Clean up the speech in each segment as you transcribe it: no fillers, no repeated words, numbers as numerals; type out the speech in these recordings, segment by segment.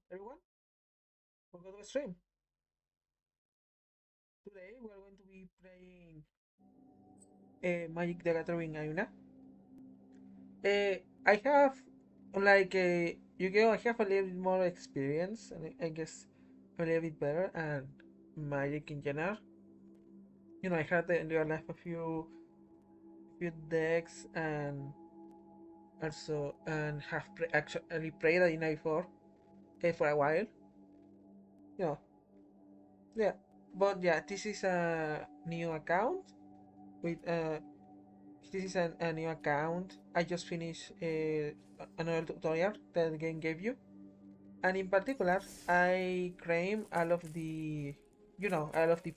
Everyone, welcome to the stream. Today we are going to be playing Magic the Gathering Arena. I have I have a little bit more experience and I guess a little bit better and Magic in general. I had in real life a few decks and also and have actually played Arena before for a while. You know, yeah. But yeah, this is a new account with this is a new account. I just finished another tutorial that the game gave you, and in particular, I claim all of the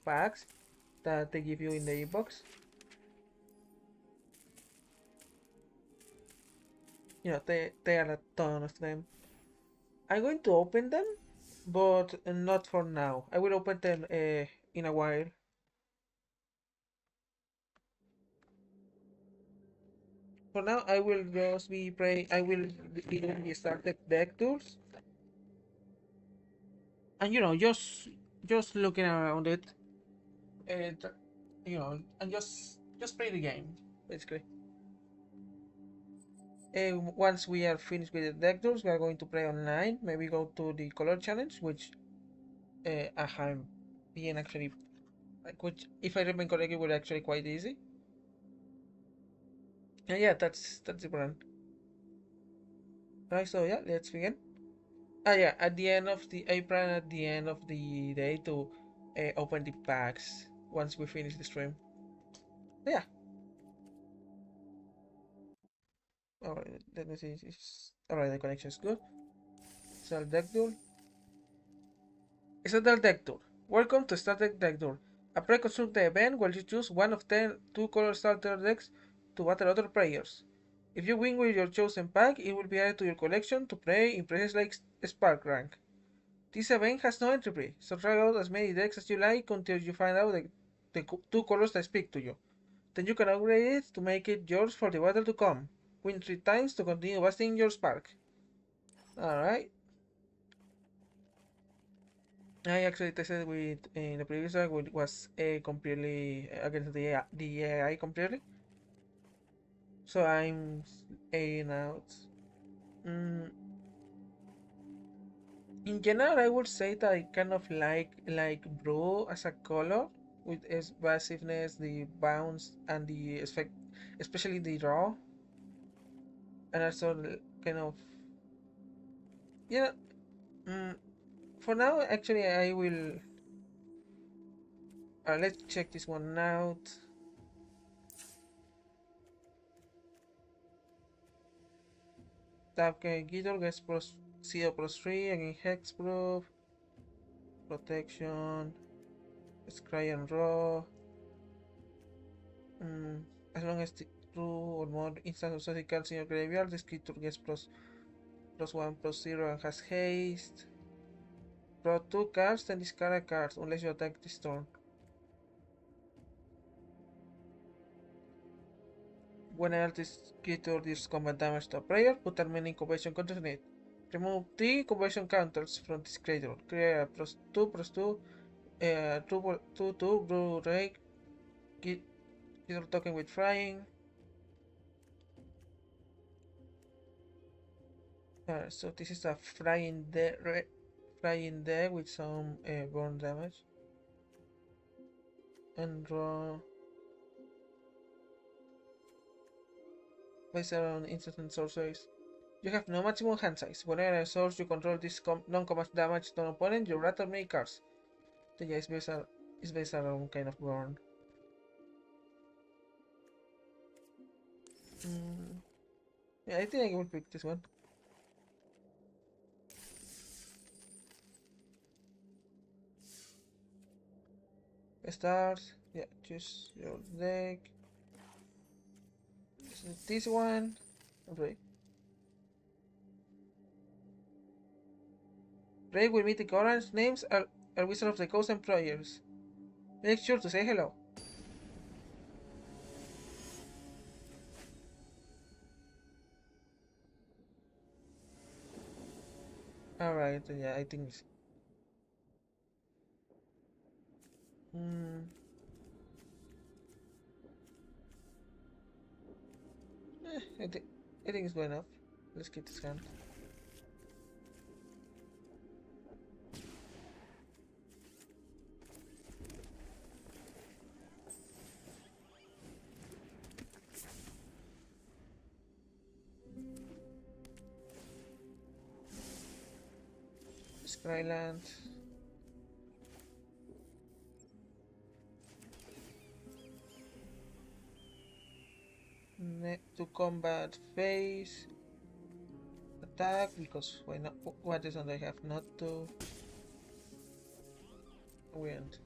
packs that they give you in the inbox. There are a ton of them. I'm going to open them, but not for now. I will open them in a while. For now, I will just be playing. I will be doing the started deck tools, and just looking around it and and just play the game basically. Once we are finished with the deck tools, we are going to play online. Maybe go to the color challenge, which I have been actually which, if I remember correctly, were actually quite easy. And yeah, that's the plan. Right, so yeah, let's begin. Yeah, at the end of the I plan at the end of the day to open the packs once we finish the stream. Yeah. Alright, let me see. Alright, the connection is good. So deck tool. Starter Deck Tour. Welcome to Starter Deck Tour, a pre-constructed event where you choose one of 10 two-color starter decks to battle other players. If you win with your chosen pack, it will be added to your collection to play in places like Spark Rank. This event has no entry fee, so try out as many decks as you like until you find out the two colors that speak to you. Then you can upgrade it to make it yours for the battle to come. Win 3 times to continue boosting your Spark. Alright. I actually tested with in the previous one, which was completely against the AI completely. So I'm aiming out. Mm, in general, I would say that I kind of like blue as a color with its passiveness, the bounce, and the effect, especially the draw, and also kind of yeah. Mm, for now, actually, I will. Let's check this one out. Tap Guitar gets plus 0 plus 3 against Hexproof, Protection, Scry and Raw. Mm, as long as the 2 or more instant exotic cards in your graveyard, this creature gets plus 1 plus 0 and has haste. Draw 2 cards, then discard a card unless you attack this turn. Whenever this creature deals combat damage to a player, put as many incubation counters on it. Remove 3 incubation counters from this creature. Create a plus 2 2 blue ray Killer token with flying. So this is a flying deck with some burn damage and draw based around instant and sorceries. You have no maximum hand size. Whenever a source you control this non-combat damage to an opponent, you rattle many cards. So yeah, it's based around kind of burn. Mm, yeah, I think I will pick this one. Start. Yeah, choose your deck. This one. Okay. Break with mythic orange names are Wizard of the Coast employers. Make sure to say hello. Alright, yeah, I think. Hmm. I think it's good enough. Let's get this hand. Skyland. To combat phase. Attack, because why not? What reason I have not to? Wind.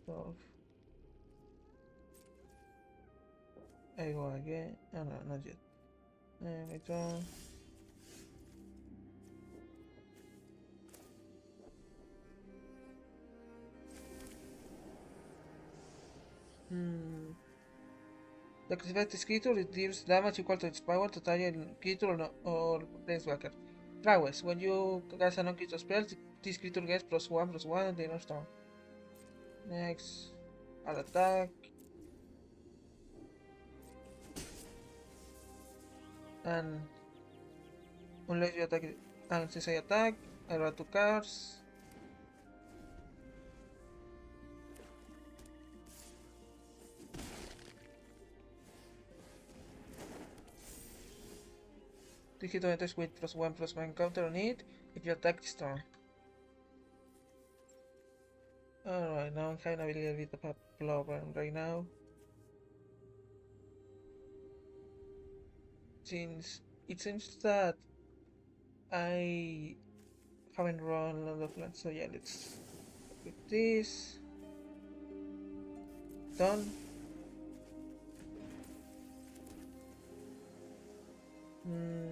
So I go again. Oh no, not yet. And return. Hmm. The activate this creature, it deals damage equal to its power to target creature or planeswalker. Prowess. When you cast a non-creature spell, this creature gets +1/+1 on the next turn. Next. I'll attack. And unless you attack it. And since I attack, I draw 2 cards. This hit enters with +1/+1 counter on it if you attack this turn. Alright, now I'm having a little bit of a problem right now. Since it seems that I haven't run a lot of lands, so yeah, let's put this. Done. Hmm.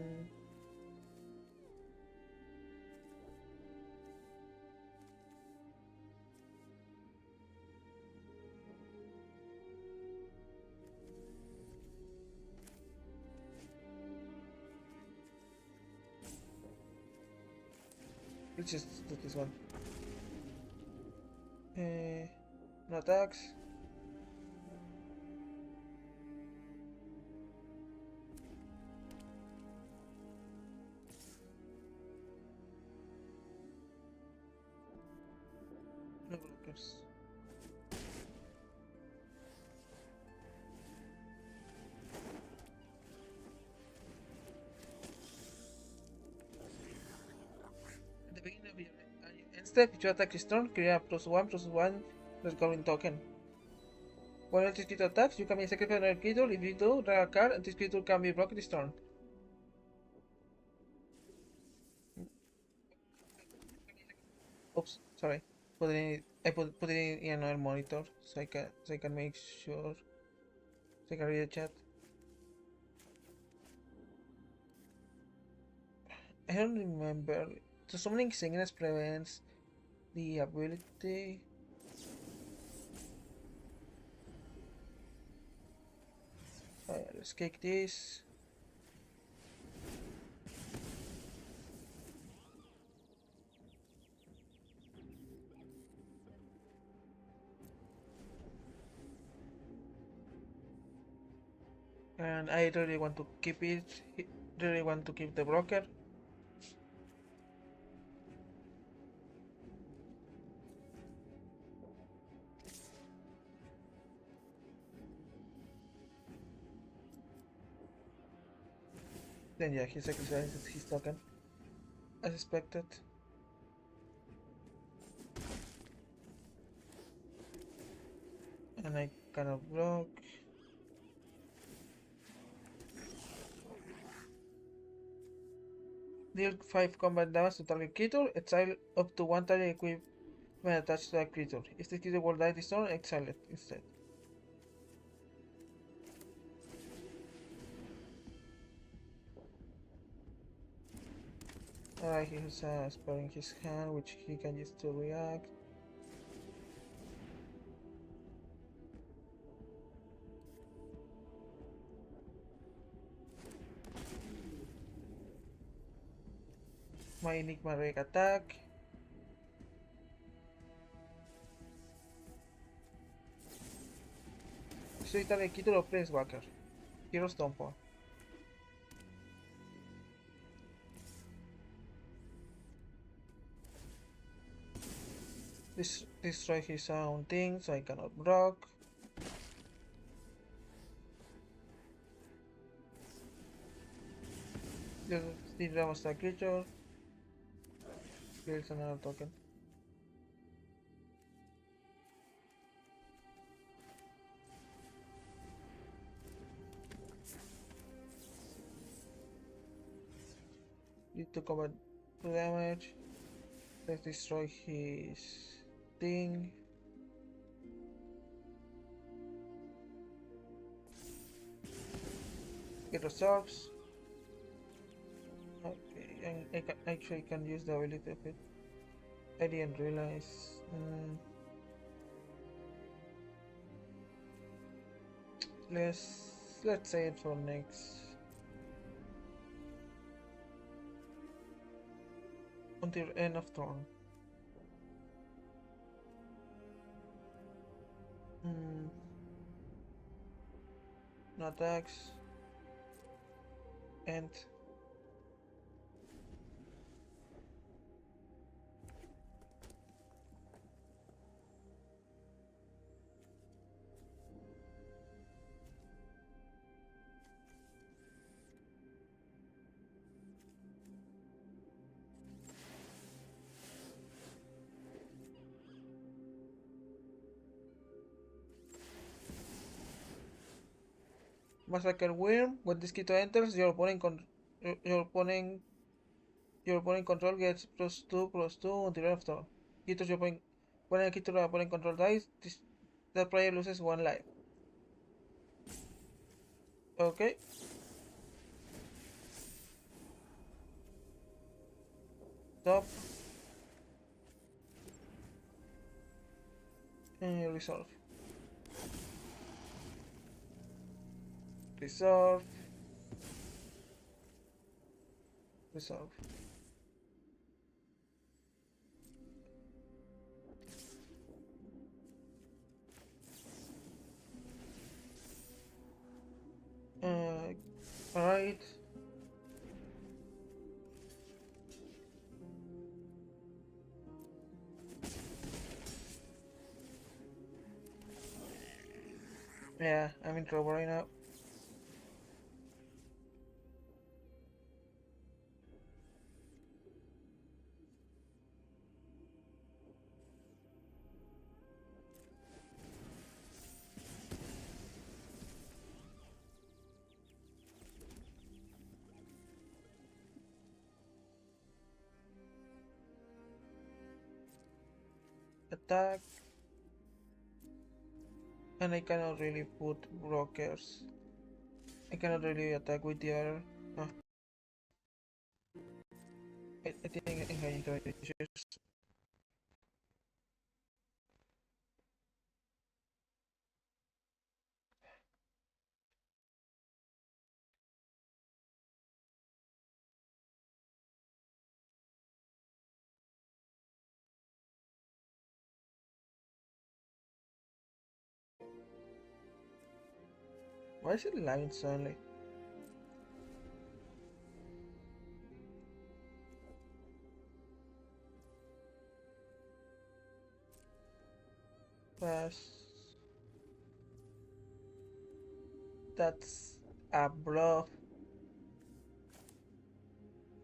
Let's just do this one. No attacks. No blockers. At the beginning of your end step, if you attack this turn, create a +1/+1 recurring token. When this creature attacks, you can be sacrifice another creature. If you do, draw a card, and this creature can be blocked this turn. Oops, sorry. I put it in another monitor so I can make sure so I can read the chat. I don't remember. So summoning sickness prevents the ability. Let's kick this. And I really want to keep it. Really want to keep the broker. Then yeah, he sacrifices his token. As expected. And I cannot block. Deal 5 combat damage to target creature. Exile up to 1 target equipment attached to that creature. If the creature will die this turn, exile it instead. Alright, he has a spell in his hand which he can use to react. my Enigma Reg attack. Solitario Kito Planeswalker. Hero's Downfall. Destroy his own thing so I cannot block. Just the damage that creature. Builds another token. Need to combat 2 damage. Let's destroy his thing. It resolves. Okay, and I can, actually can use the ability of it. I didn't realize. Let's say it for next. Until end of turn. No attacks. And Massacre Worm. When this Kito enters, your opponent control gets +2/+2 until end of turn. Kitos your opponent when a Kito your opponent control dies, that player loses 1 life. Okay. Top. And resolve. Resolve. Resolve. Alright. Yeah, I'm in trouble right now. Attack. And I cannot really put blockers. I cannot really attack with the other. I think I need to issues. Why is it lagging suddenly? Pass. That's a bluff.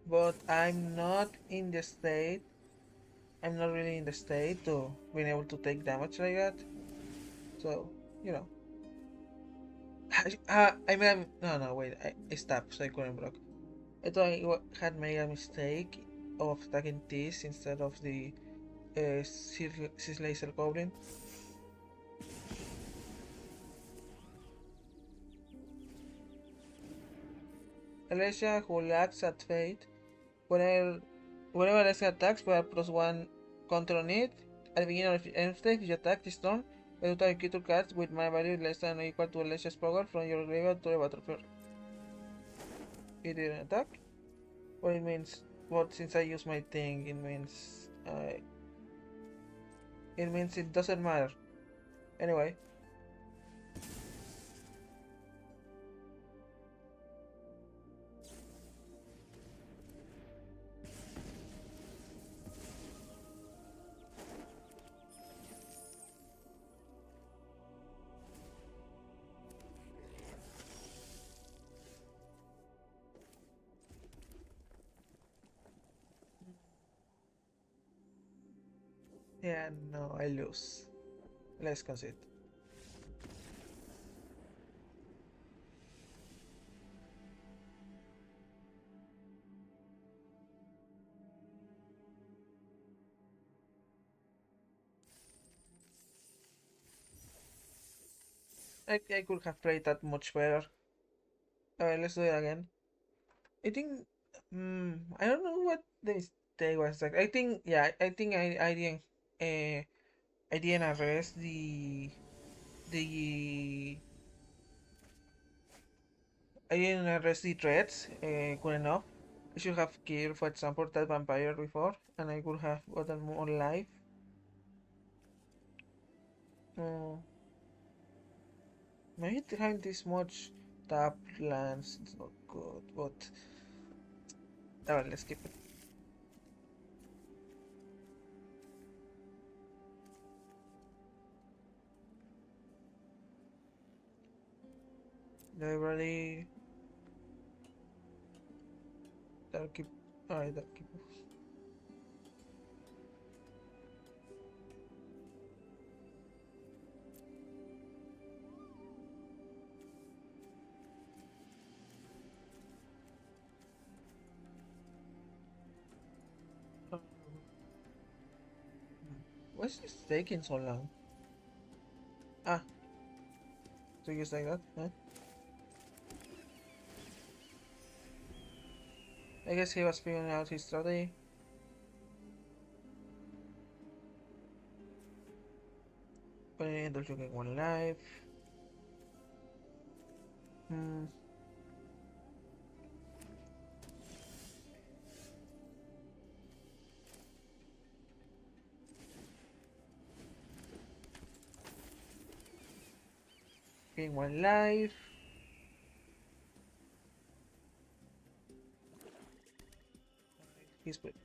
But I'm not in the state. I'm not really in the state to being able to take damage like that. So, you know. I mean, no, wait. I stopped, so I couldn't block. I thought I had made a mistake of attacking this instead of the Sith Laser Goblin. Alicia, who lacks at fate, whenever Alicia attacks, put a +1 counter on it. At the beginning of the end stage, if you attack this turn, you target creature cards with mana value less than or equal to Alicia's power from your graveyard to the battlefield. It didn't attack. What it means But since I use my thing, it means it doesn't matter. Anyway, yeah, no, I lose. Let's concede. I could have played that much better. Alright, let's do it again. I think, I don't know what the mistake was. Like, I think, yeah, uh, I didn't arrest the, I didn't arrest the threats good enough. I should have killed, for example, that vampire before, and I would have gotten more life. Mm, maybe having this much tap lands is not good, but alright, let's keep it. Library, that'll keep. Alright, that'll keep. Um, why is this taking so long? Ah, so just like that, huh? I guess he was figuring out his strategy. But in the looking one life. Hmm, getting one life.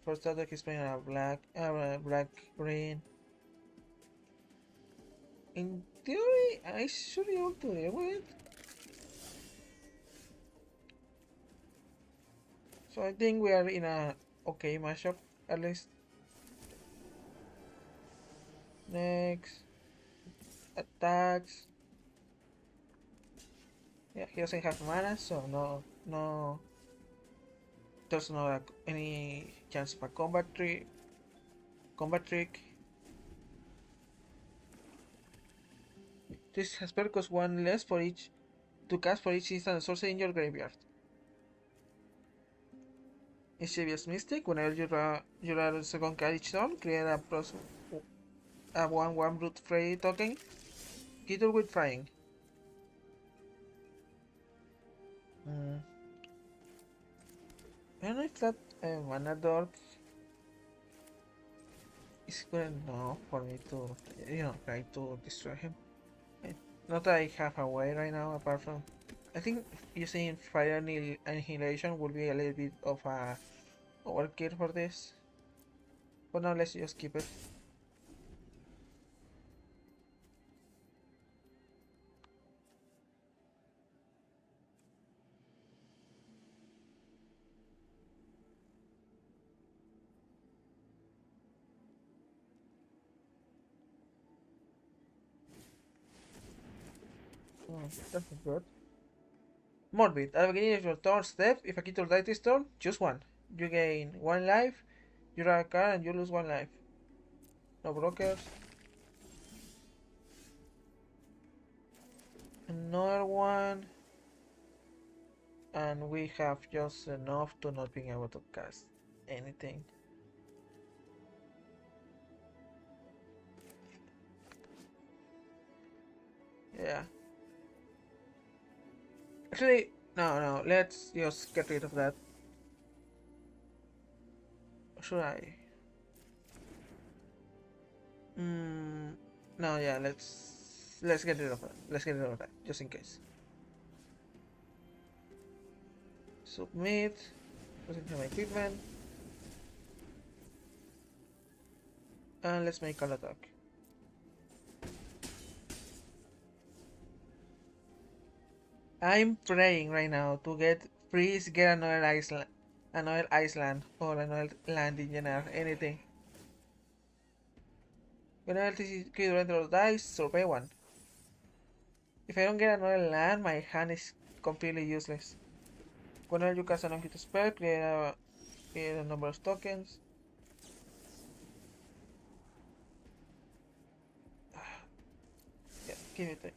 First attack he's playing a black green. In theory, I should be able to deal with it. So I think we are in a okay matchup at least. Next attacks. Yeah, he doesn't have mana, so there's no like, any chance of a combat trick. This has spell cost one less for each to cast for each instant sorcery in your graveyard. Mischievous Mystic, whenever you roll a second card each turn, create a 1/1 Brute Fray token. Creature with flying. Mm. I don't know if that mana dork is good enough for me to, try to destroy him. Not that I have a way right now, apart from. I think using Fire Annihilation would be a little bit of a overkill for this. But now let's just keep it. That's good. Morbid. At the beginning of your turn step, if a creature dies this turn, choose one. You gain one life, you draw a card, and you lose one life. No blockers. Another one. And we have just enough to not being able to cast anything. Yeah. Actually, no, let's just get rid of that. Should I? Mm, no, yeah, let's get rid of that. Let's get rid of that, just in case. Submit. Doesn't have my equipment. And let's make an attack. I'm praying right now to freeze, get another island, or another land in general, anything. Whenever this is durante los dice, survey one. If I don't get another land, my hand is completely useless. Whenever you cast an unhit spell, create a number of tokens. Yeah, give it a...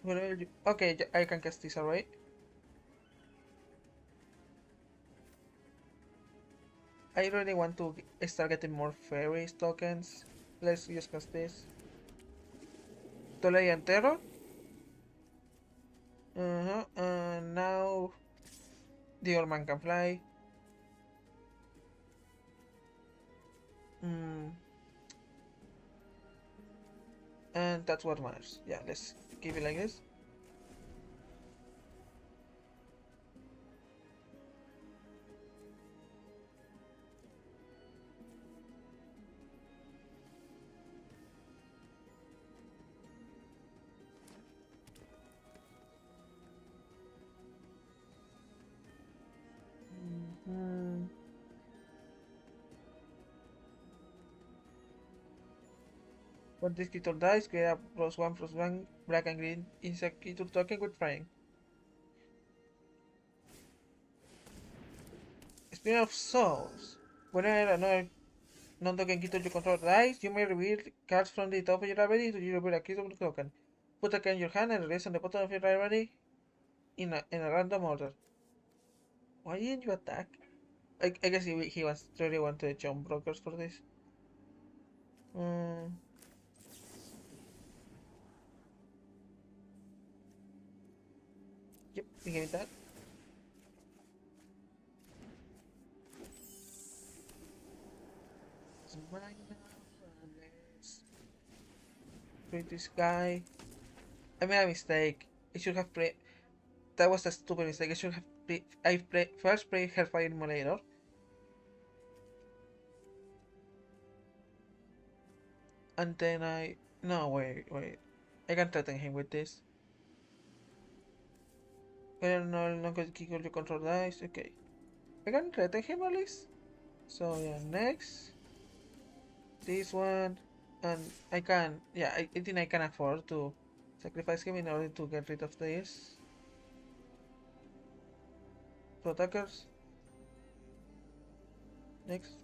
Whenever you... Okay, I can cast this, alright? I really want to start getting more fairies tokens. Let's just cast this. Tolei and Terror. And now the old man can fly. Mm, and that's what matters. Yeah, let's keep it like this. Mm-hmm. When this creature dies, create a +1/+1 black and green insect creature token with flying. Spirit of Souls. Whenever another non-token creature you control dies, you may reveal cards from the top of your library to you reveal a creature token. Put a card in your hand and release on the bottom of your library in a random order. Why didn't you attack? I guess he was really wanted jump brokers for this. Mm, yep, he gave me that. It's mine now, and let's treat this guy. I made a mistake. I should have played. That was a stupid mistake. I should have played. First played Hellfire Emulator. And then I. No, wait. I can threaten him with this. Pero no control you control dice. Okay. I can threaten him at least. So yeah, next. This one. And I can. Yeah, I think I can afford to sacrifice him in order to get rid of this. Protectors. Next.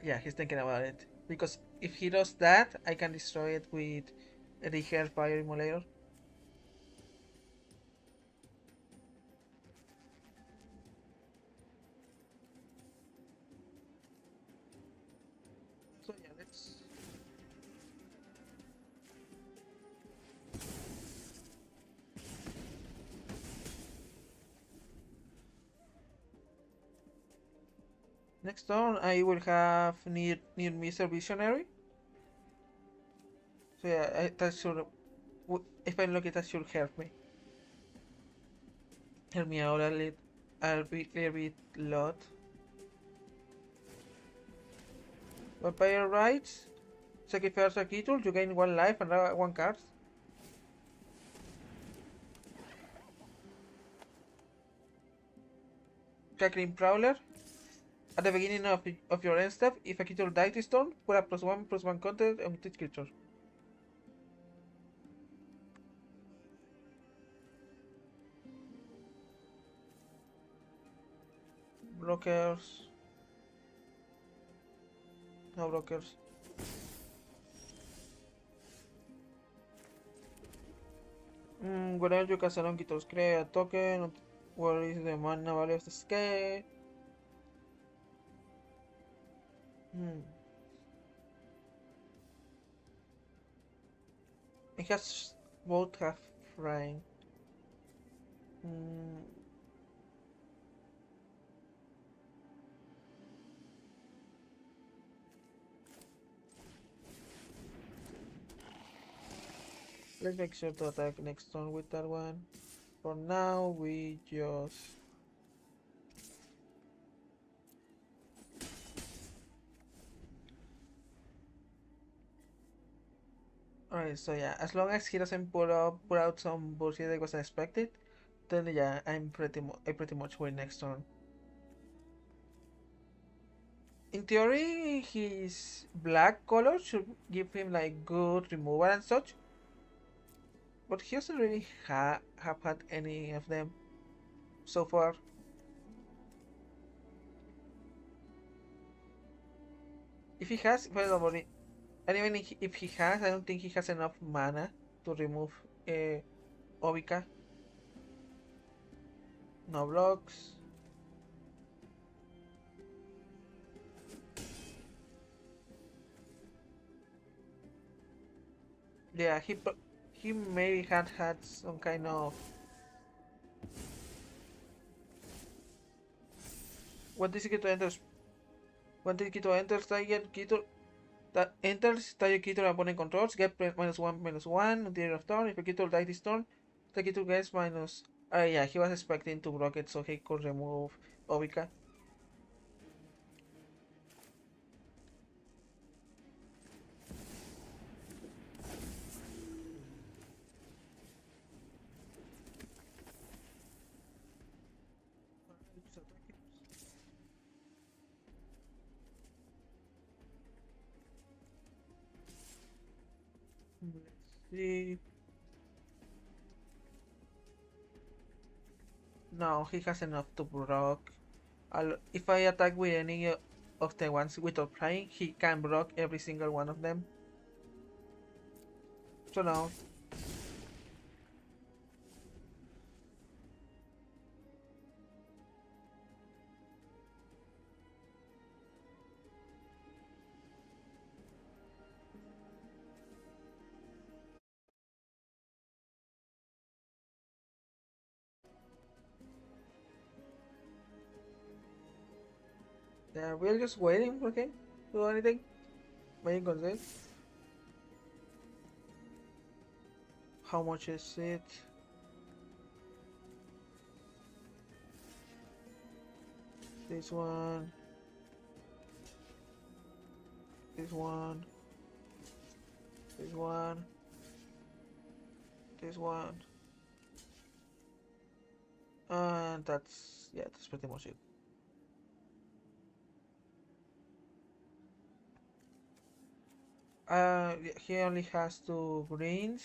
Yeah, he's thinking about it. Because if he does that, I can destroy it with the Hellfire Emulator. So yeah, let's... Next turn, I will have near Mr. Visionary. So yeah, that should... If I look at that should help me. Help me out a little bit lot. Vampire Rights. Sacrifice a creature, you gain 1 life and draw 1 card. Cackling Prowler. At the beginning of your end step, if a creature dies this turn, put a +1/+1 counter on each creature. Blockers. No blockers. Whenever you cast an creature, create a token. Where is the mana value of the scale? Hmm. It has both have flying. Hmm. Let's make sure to attack next turn with that one. For now, we just. Alright, so yeah, as long as he doesn't put out some bullshit that was expected, then yeah, I pretty much win next turn. In theory, his black color should give him like good removal and such, but he doesn't really have had any of them so far. If he has, well, but and even if he has, I don't think he has enough mana to remove uh, Obika. No blocks. Yeah, he maybe had some kind of. What is it to enter? When the Kito enters target Kito that enters target Kito opponent controls, get -1/-1 until the end of turn. If a Kito dies this turn, the Kito gets minus. Yeah, he was expecting to block it so he could remove Obika. Let's see. No, he has enough to block. If I attack with any of the ones without flying, he can block every single one of them. So now, yeah, we're just waiting for him to do anything. Waiting consent. How much is it? This one, this one, this one, this one, and that's yeah, that's pretty much it. He only has two greens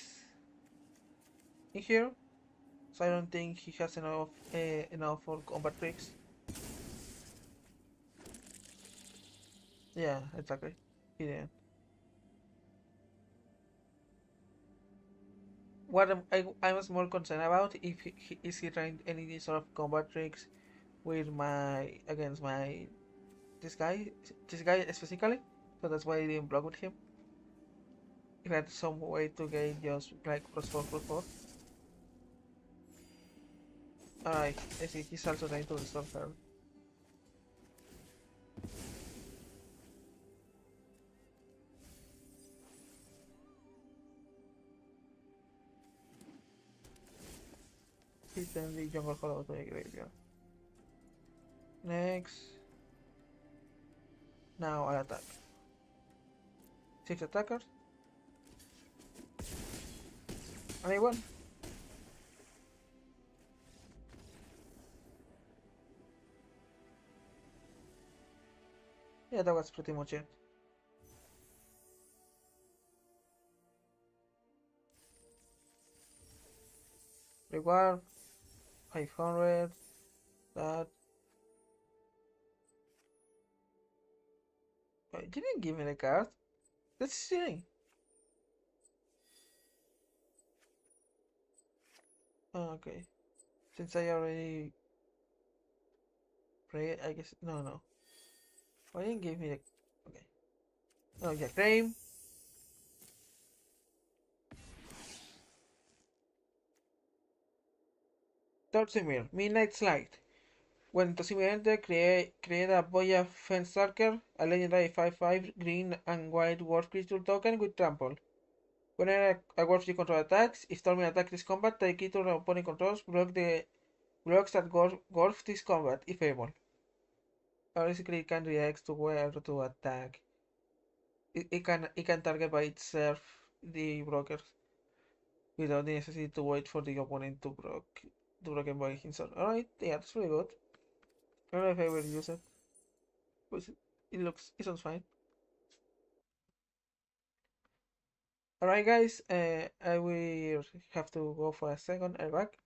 in here, so I don't think he has enough for combat tricks. Yeah, exactly. He didn't. What I was more concerned about if is he trying any sort of combat tricks with my against my this guy this guy specifically, so that's why I didn't block with him. If I had some way to gain just like +4/+4. Alright, I see he's also trying to restore her. He sent the jungle hollow to the graveyard. Next, now I attack. 6 attackers, and I won. Yeah, that was pretty much it. Reward 500. That wait, didn't give me the card. That's silly. Oh, okay. Since I already Pray, I guess. No, no. Why didn't give me the. Okay. Oh, yeah, claim. Torsimir, Midnight Light. When Tosimir enter, create a Boya Fenstalker, a legendary 5/5 green and white dwarf creature token with trample. Whenever a dwarf you control attacks, if Storming attack this combat, take it to opponent controls, blocks that dwarf this combat, if able. Basically, it can react to where to attack. It can target by itself the blockers without the necessity to wait for the opponent to block it by himself. Alright, yeah, that's really good. I don't know if I will use it, but it sounds fine. Alright, guys, I will have to go for a second. I'm back.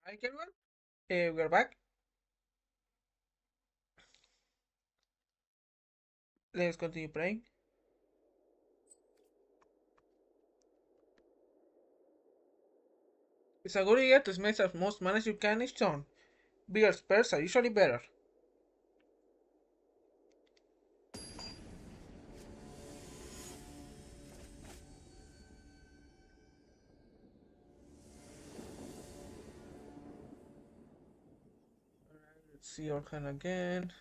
Hi everyone, we're back. Let's continue playing. It's a good idea to smash as most mana as you can each turn. Bigger spells are usually better. Let's see your hand again.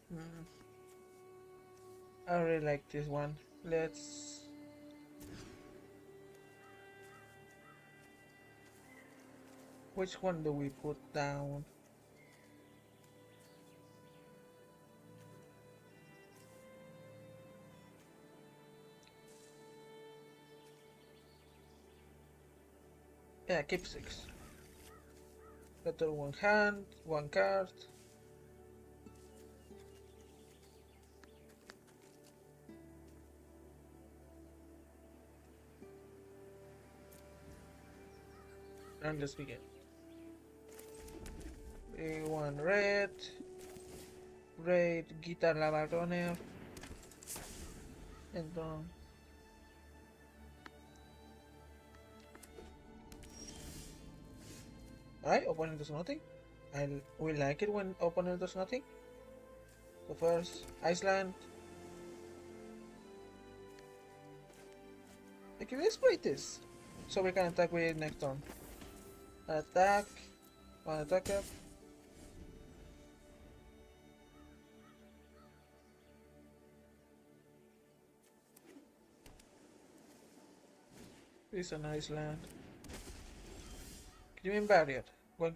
Hmm, I really like this one. Let's... Which one do we put down? Yeah, keep 6. Better one hand, one card. And let's begin. One red, guitar lava runner, and alright, opponent does nothing. We like it when opponent does nothing. So first, Iceland. Okay, let's play this. So we can attack with it next turn. Attack. One attacker. It's an Iceland. Crimin barrier. When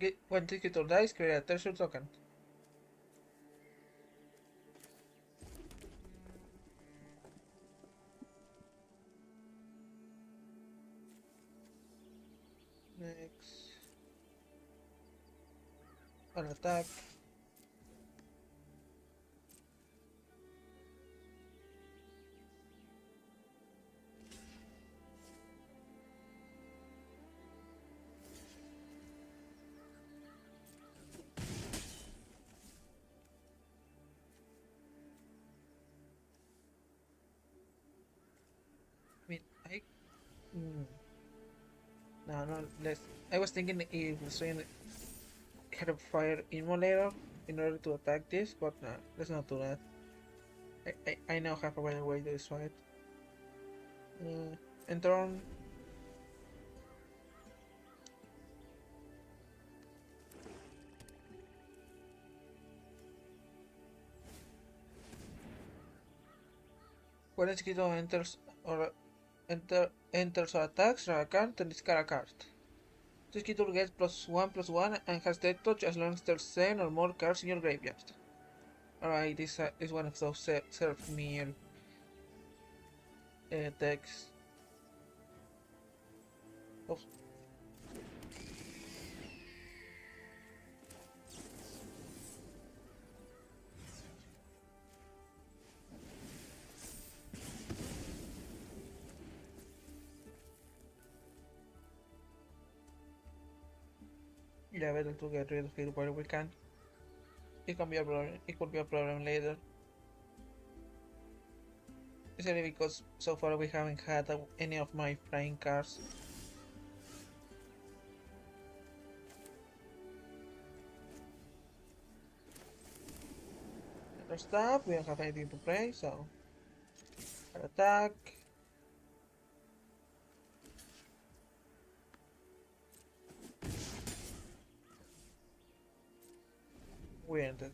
this creature dies, create a treasure token. Next. An attack. I mean, Hmm. No, no, let's... I was thinking if Strain had a fire immolator in order to attack this, but no, let's not do that. I now have a better way to destroy it. And turn. When Esquido enters or attacks, draw a card and discard a card. This creature gets +1/+1 and has death touch as long as there's 10 or more cards in your graveyard. Alright, this is one of those serve meal decks. Oops. Yeah, better to get rid of it while we can. It can be a problem. It could be a problem later. Especially because so far we haven't had any of my flying cards. Other stuff, we don't have anything to play, so attack. We ended.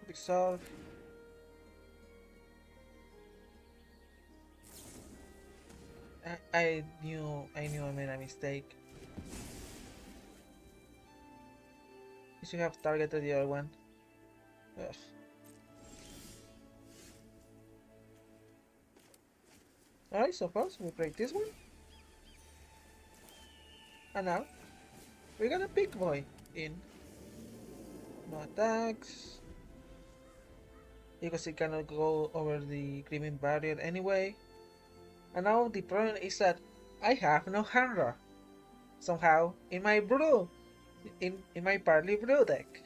Resolve. I knew I made a mistake. You should have targeted the other one. Ugh. Alright, so first we break this one, and now we got a big boy in. No attacks, because he cannot go over the Grieving Barrier anyway. And now the problem is that I have no Hanra. Somehow, in my Barley Brew deck.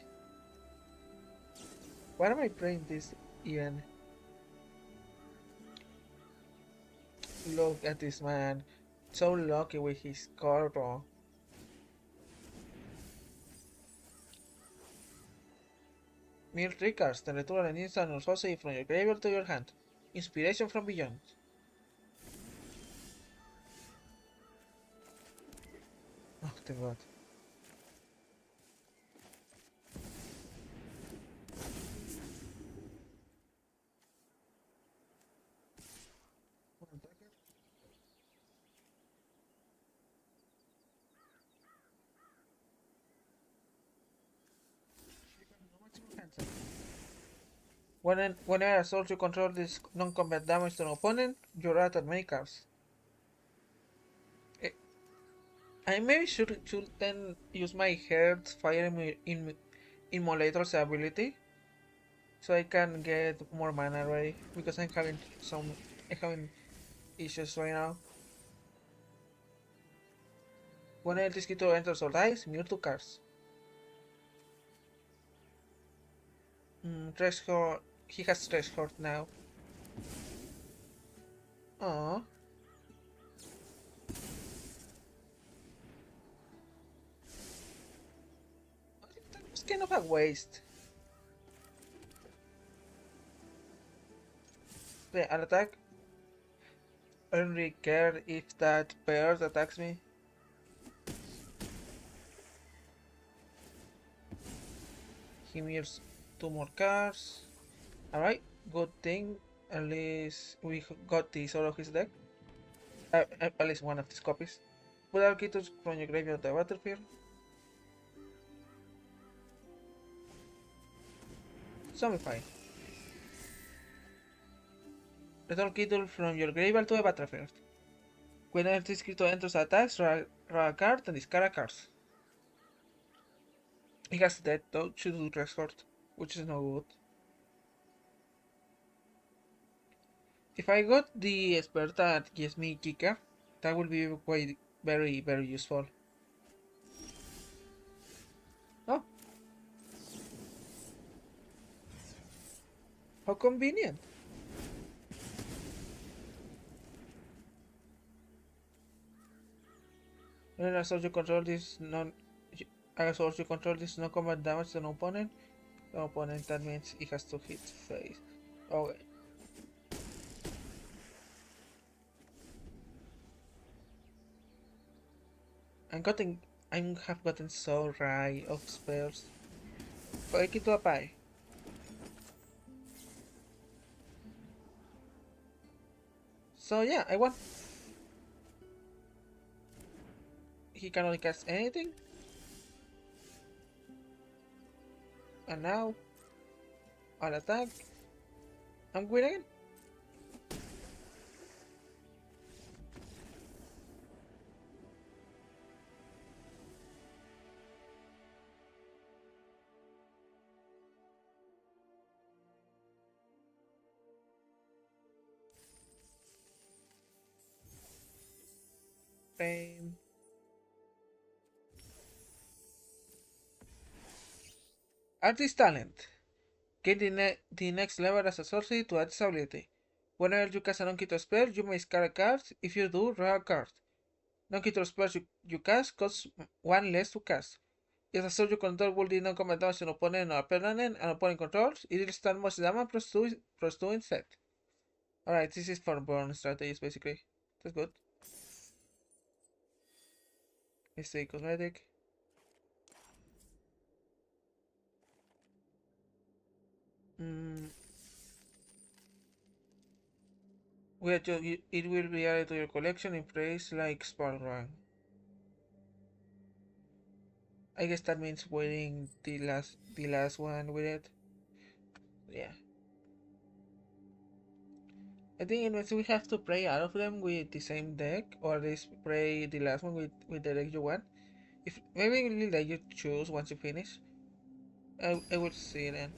Why am I playing this even? Look at this man. So lucky with his Corvo. Mere 3 cards, then return an instant or sorcery from your graveyard to your hand. Inspiration from Beyond. Oh, thank god. Whenever a soldier controls this non-combat damage to an opponent, you add many cards. Eh, I maybe should then use my Heart Fire Immolator's ability so I can get more mana ready because I'm having issues right now. Whenever this creature enters or dies, mirror 2 cards. Threshold. He has Threshold now. Aww. It's kind of a waste. I'll attack. I don't really care if that bird attacks me. He mirrors 2 more cards. Alright, good thing. At least we got the soul of his deck. At least one of these copies. Put our creatures from your graveyard to the battlefield. Zombify. Return creature from your graveyard to the battlefield. Whenever this creature enters attacks, draw a card and discard a card. He has dead though, should do Rexford, which is no good. If I got the Experta that gives me Kika, that would be quite very, very useful. Oh, how convenient. When I saw you control this non I saw you control this no combat damage to an opponent. The opponent, that means it has to hit face. Okay. I have gotten so right of spells. Break it to a pie. So yeah, I won. He can only cast anything. And now, I'll attack. I'm winning. Pain. Artist talent. Get the next level as a sorcery to add this ability. Whenever you cast a non-creature spell, you may discard a card. If you do, draw a card. Non-creature spells you cast cost 1 less to cast. If a soul you control will do non-combat damage to an opponent or a permanent and opponent controls, it will stand much damage plus 2 instead. Alright, this is for burn strategies basically. That's good. Mistake cosmetic. Mm, it will be added to your collection in place like Spark Rank. I guess that means waiting the last one with it. yeah. I think unless we have to play all of them with the same deck, or at least play the last one with the deck you want. If maybe really let you choose once you finish. I will see then.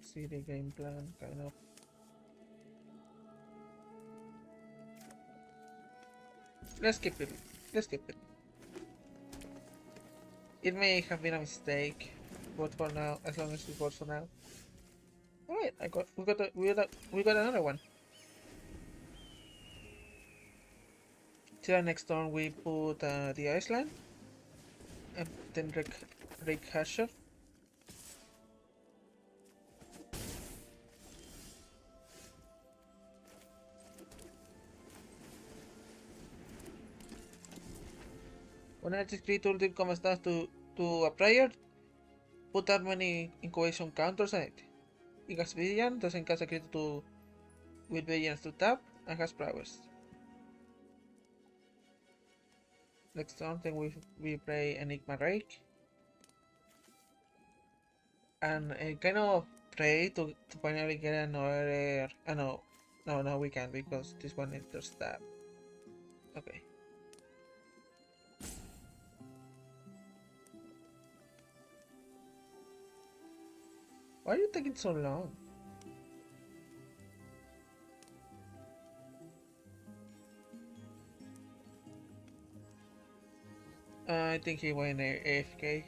See the game plan kind of. Let's skip it. Let's skip it. It may have been a mistake, but for now, as long as it works for now. Alright, we got another one. To the next turn we put the Iceland and then Rick Hasher. When I creature did come start to a player, put that many incubation counters on it. It has Vision, doesn't cast a creature to with Visions to tap, and has prowess. Next turn then we play Enigma Rake. And kind of pray to finally get another. No, we can't because this one is just stab. Okay. Why are you taking so long? I think he went AFK.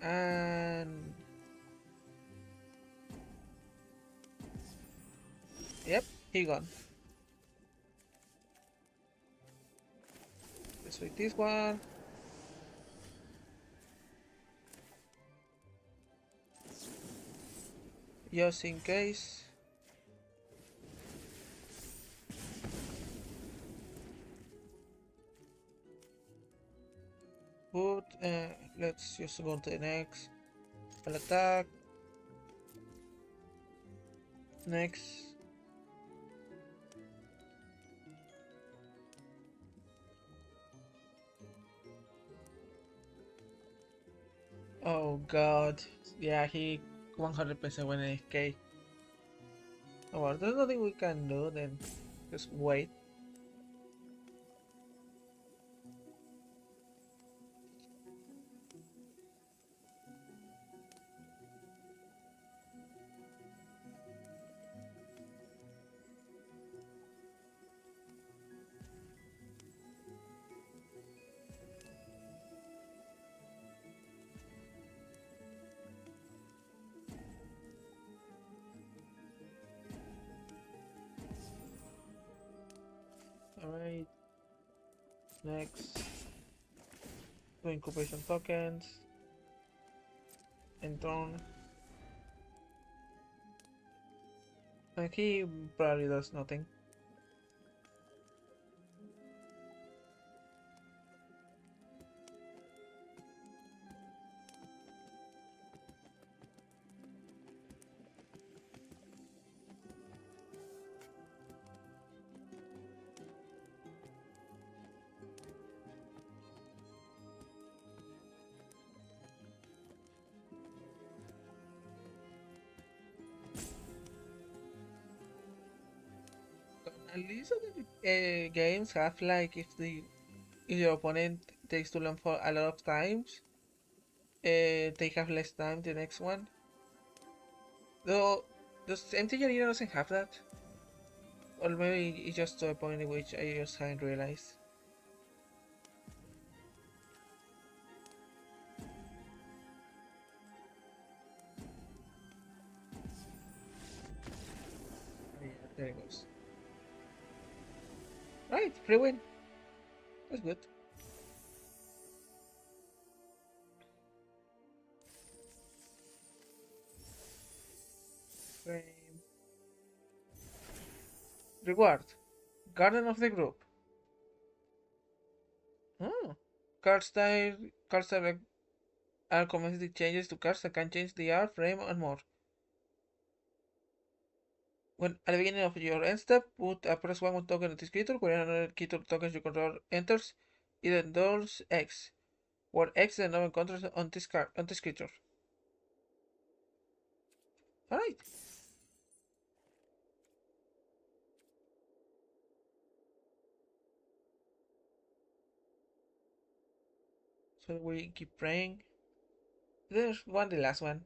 And yep, he gone. Let's wait this one. Just in case. But let's just go to the next. I'll attack. Next. Oh god. Yeah, he 100% went AFK. Oh well, there's nothing we can do then. Just wait. Alright. Next. Two incubation tokens. And turn. And he probably does nothing. At least the games have like if your opponent takes too long for a lot of times, they have less time the next one. Though the MTG Arena doesn't have that. Or maybe it's just to a point in which I just haven't realized. Yeah, there it goes. Right, free win. That's good. Frame. Reward. Garden of the group. Hmm. cards are cosmetic changes to cards that can change the art, frame, and more. When at the beginning of your end step, put a press one token on this creature. When another creature tokens you control enters, it endorses X, where X is the number of encounters on this creature. Alright. So we keep praying. There's the last one.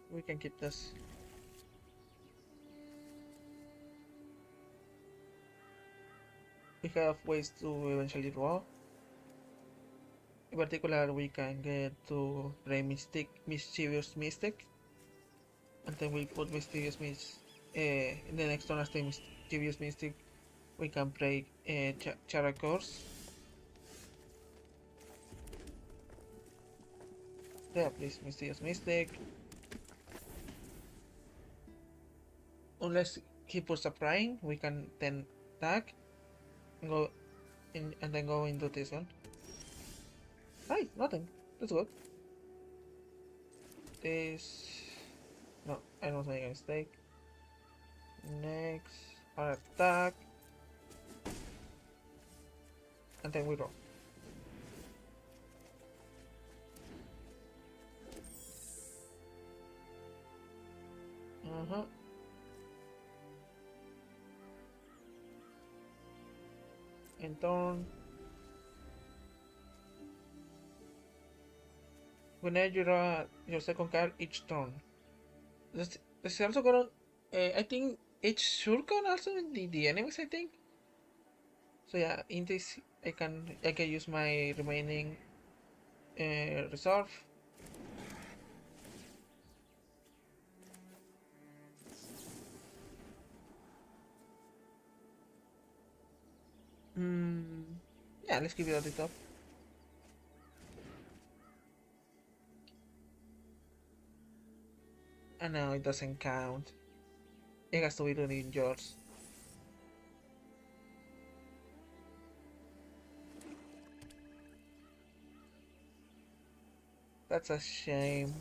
We can keep this. We have ways to eventually draw. In particular, we can get to play Mischievous Mystic, and then we put Mischievous Mystic. In the next turn, after Mischievous Mystic, we can play Chara Course. There, please, Mischievous Mystic. Unless he puts a Prime, we can then attack and go in, and then go into this one. Hi, nothing. That's good. This. No, I don't make a mistake. Next, our attack, and then we roll. In turn, whenever you draw your second card each turn. This also gonna, I think each shuriken also in the enemies. I think. So yeah, in this I can use my remaining reserve. Yeah, let's keep it at the top. And now it doesn't count. It has to be done in yours. That's a shame.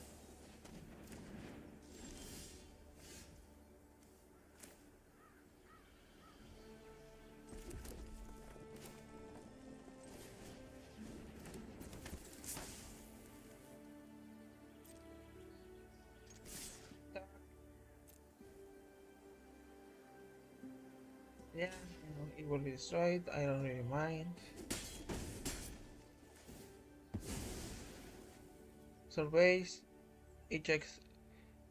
Yeah, it will be destroyed. I don't really mind. Surveys. It checks.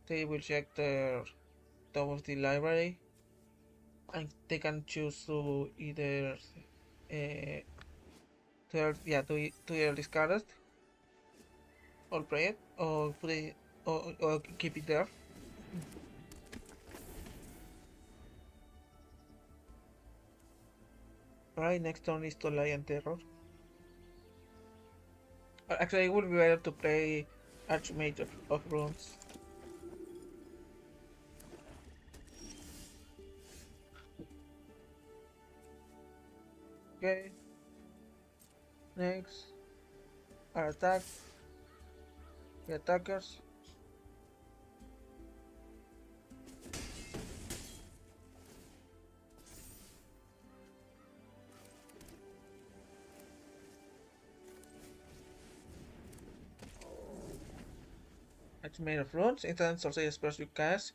They will check the top of the library, and they can choose to either to either discard it or play it or put it or keep it there. Alright, next turn is Tolian Terror. Actually, it would be better to play Archmage of Runes. Okay. Next, our attack. The attackers. Archmage of Runes. Instant sorcery spells you cast.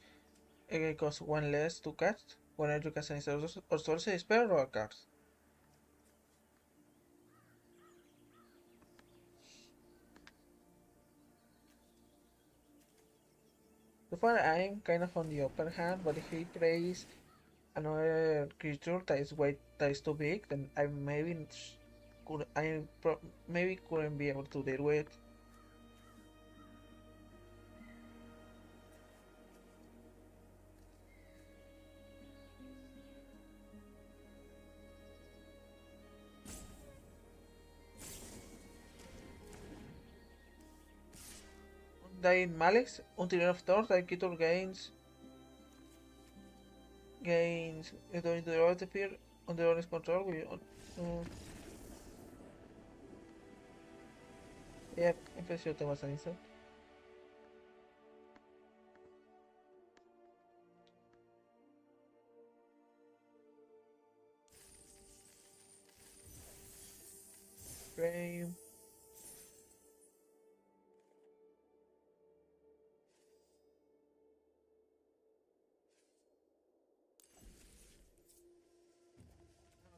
It costs one less to cast. Whenever you cast any sorcery spell or cards. So far, I'm kind of on the upper hand, but if he plays another creature that is too big, then I maybe maybe couldn't be able to deal with. Dying Malice, until end of turn, the creature gains during the draw appear under owner's control. Yep, I'm pretty sure there was an instant. Frame.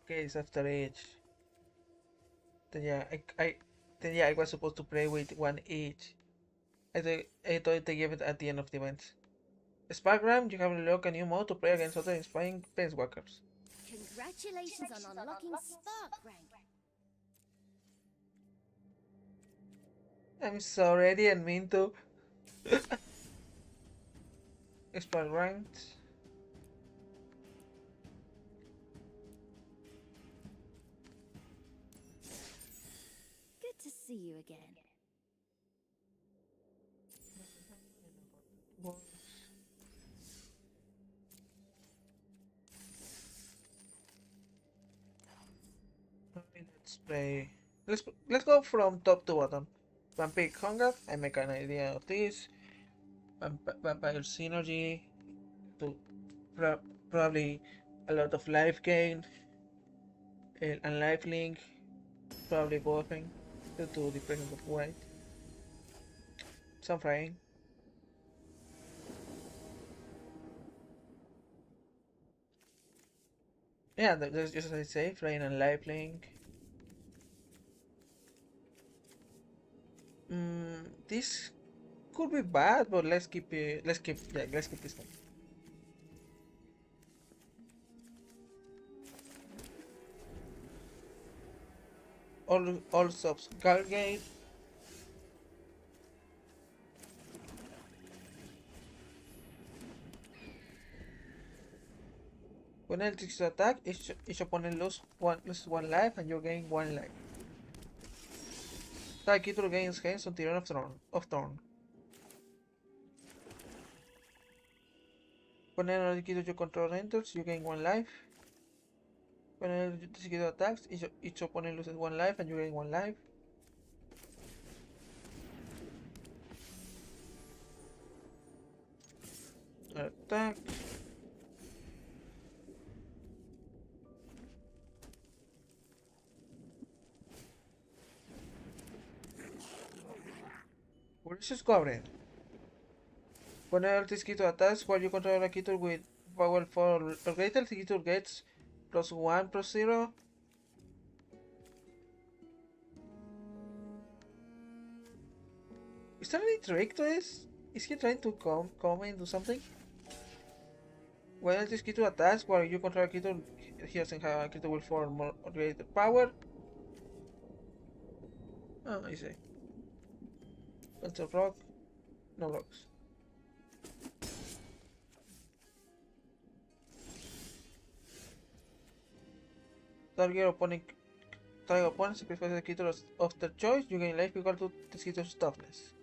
Okay, it's after each. Then yeah, I was supposed to play with one each. I thought they gave it at the end of the event. Sparkram, you have unlocked a new mode to play against other inspiring planeswalkers. Congratulations on unlocking Spark rank. I'm so ready and mean to. Spark ranked. Good to see you again. Let's play. Let's go from top to bottom. Vampire Hunger. I make an idea of this. Vampire Synergy. To pro probably a lot of life gain and life link. Probably buffing due to the presence of white. Some frying. Yeah, that's just as I say, flying and life link. This could be bad, but let's keep it. Let's keep this one. All subs Galgate. When it takes to attack, each opponent loses one life, and you gain one life. That creature gains haste until end of turn. When another creature you control enters, you gain one life. When this creature attacks, each opponent loses one life, and you gain one life. Attack. What is this covering? Whenever this creature attacks, while you control a creature with power 4 or greater, the creature gets +1/+0. Is there any trick to this? Is he trying to come and do something? When this creature attacks, while you control a creature, he doesn't have a creature with 4 more or greater power. Oh, I see. That's a rock. No rocks. Target opponent sacrifices a creature of their choice. You gain life equal to this creature's toughness.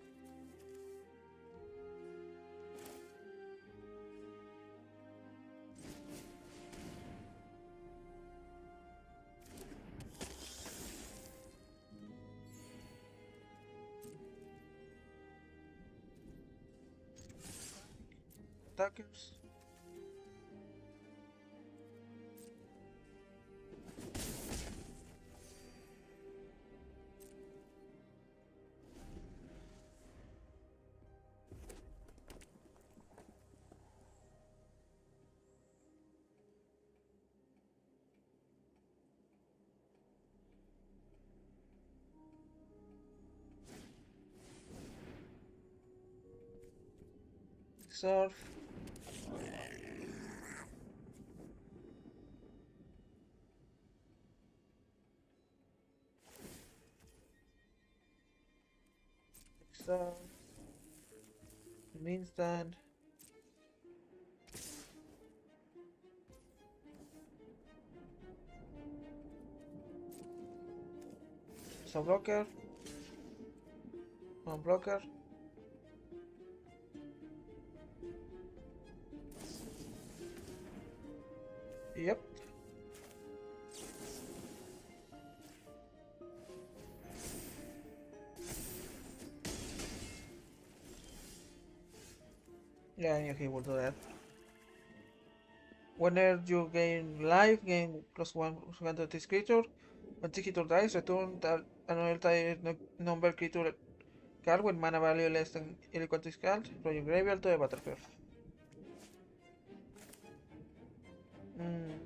Attackers. Surf. Surf. Means stand. Some blocker. One blocker. Yep. Yeah, I knew he would do that. Whenever you gain life, gain +1 to this creature. When this creature dies, return another number creature card with mana value less than or equal to this card from your graveyard to the battlefield. Mm.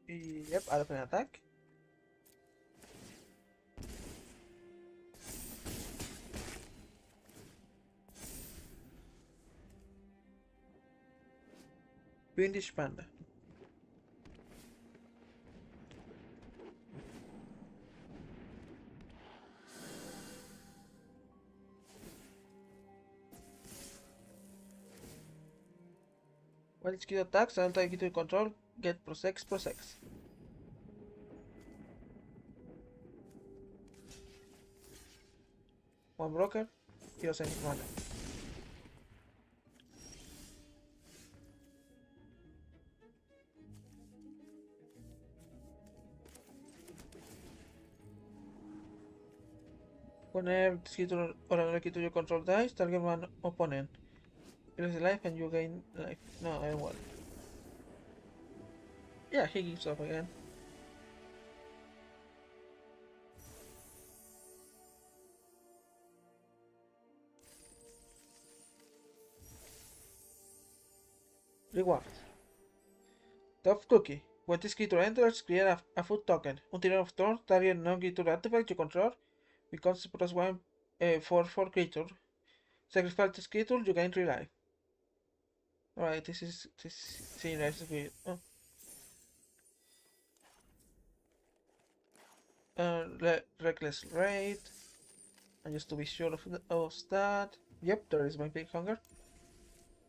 Yep, I'll open an attack. Vintage Panda. When it's kid attacks, I'll take it to control, get +6/+6. One broker, heroes and mana. Whenever this creature or another creature you control dies, target one opponent. You lose life and you gain life. No, I won't. Yeah, he gives up again. Reward. Top Cookie. When this creature enters, create a food token. Until end of turn, target non-creature artifact you control becomes +1 4/4 creature. Sacrifice this creature, you gain 3 life. Alright, this scene is weird. Oh. Reckless Raid. And just to be sure of that. Yep, there is my big hunger.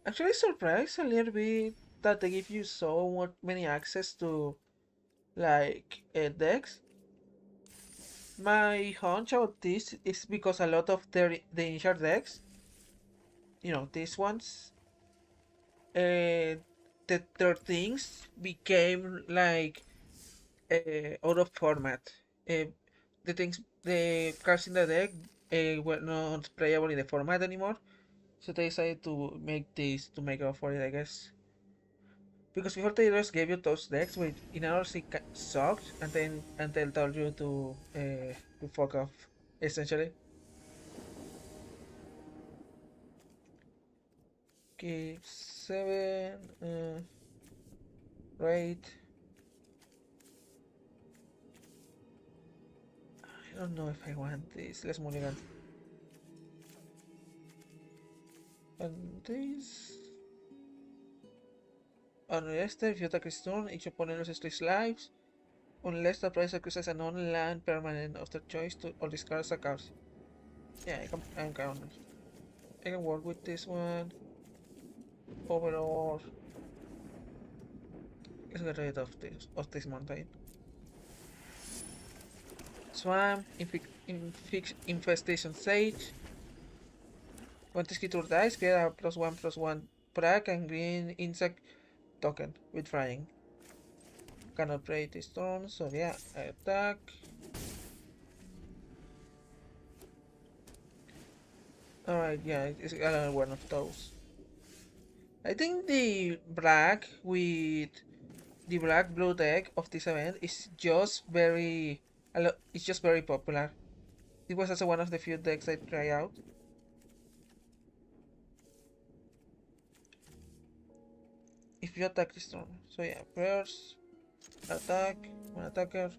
Actually surprised a little bit that they give you so many access to like decks. My hunch about this is because a lot of the initial decks, these ones, their things became like out of format. Uh, the cards in the deck were not playable in the format anymore, so they decided to make this to make up for it, I guess. Because before they just gave you those decks, which in ours it sucked, and they told you to fuck off, essentially. Keep 7, right. I don't know if I want this. Let's mulligan. And this. Unless if you attack a stone, each opponent loses 3 lives. Unless the price acquires a non-land permanent of their choice to or discards a card. Yeah, I'm counting. I can work with this one. Overall, let's get rid of this mountain. Swamp, Infestation Sage. When this creature dies, get a +1/+1 Prague and green insect token with flying. Cannot play this turn, so yeah, I attack. Alright, yeah, it's another one of those. I think the black blue deck of this event is just it's just very popular. It was also one of the few decks I try out. If you attack this turn. So yeah, first attack, one attacker.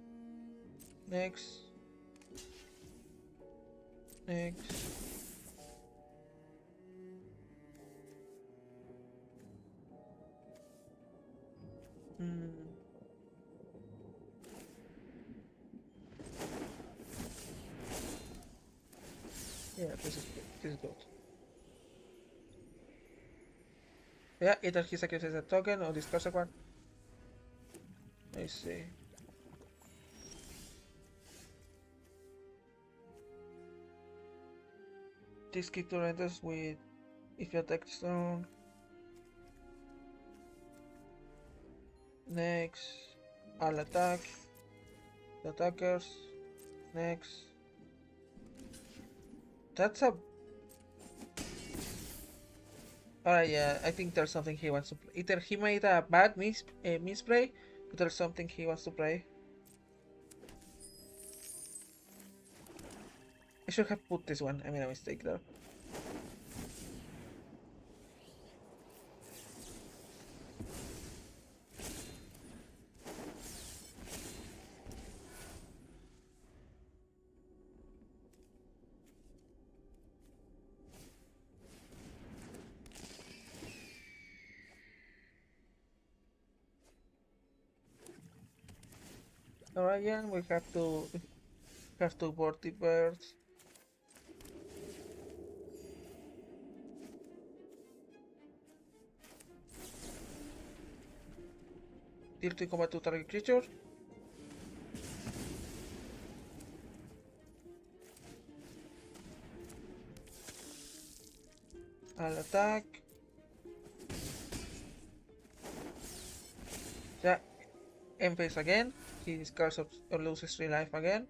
Next. Next. Hmm. Yeah, this is good. This is good. Yeah, either he sacrifices a token or discards a card. I see. This key to renders with if you attack stone. Next, I'll attack the attackers. Next, that's a. Alright, yeah, I think there's something he wants to play. Either he made a bad misplay, but there's something he wants to play. I should have put this one. I made a mistake there. Alright, yeah, we have to board the birds. Deal to combat to target creature. I'll attack. Yeah, end phase again. He discards or loses 3 life again.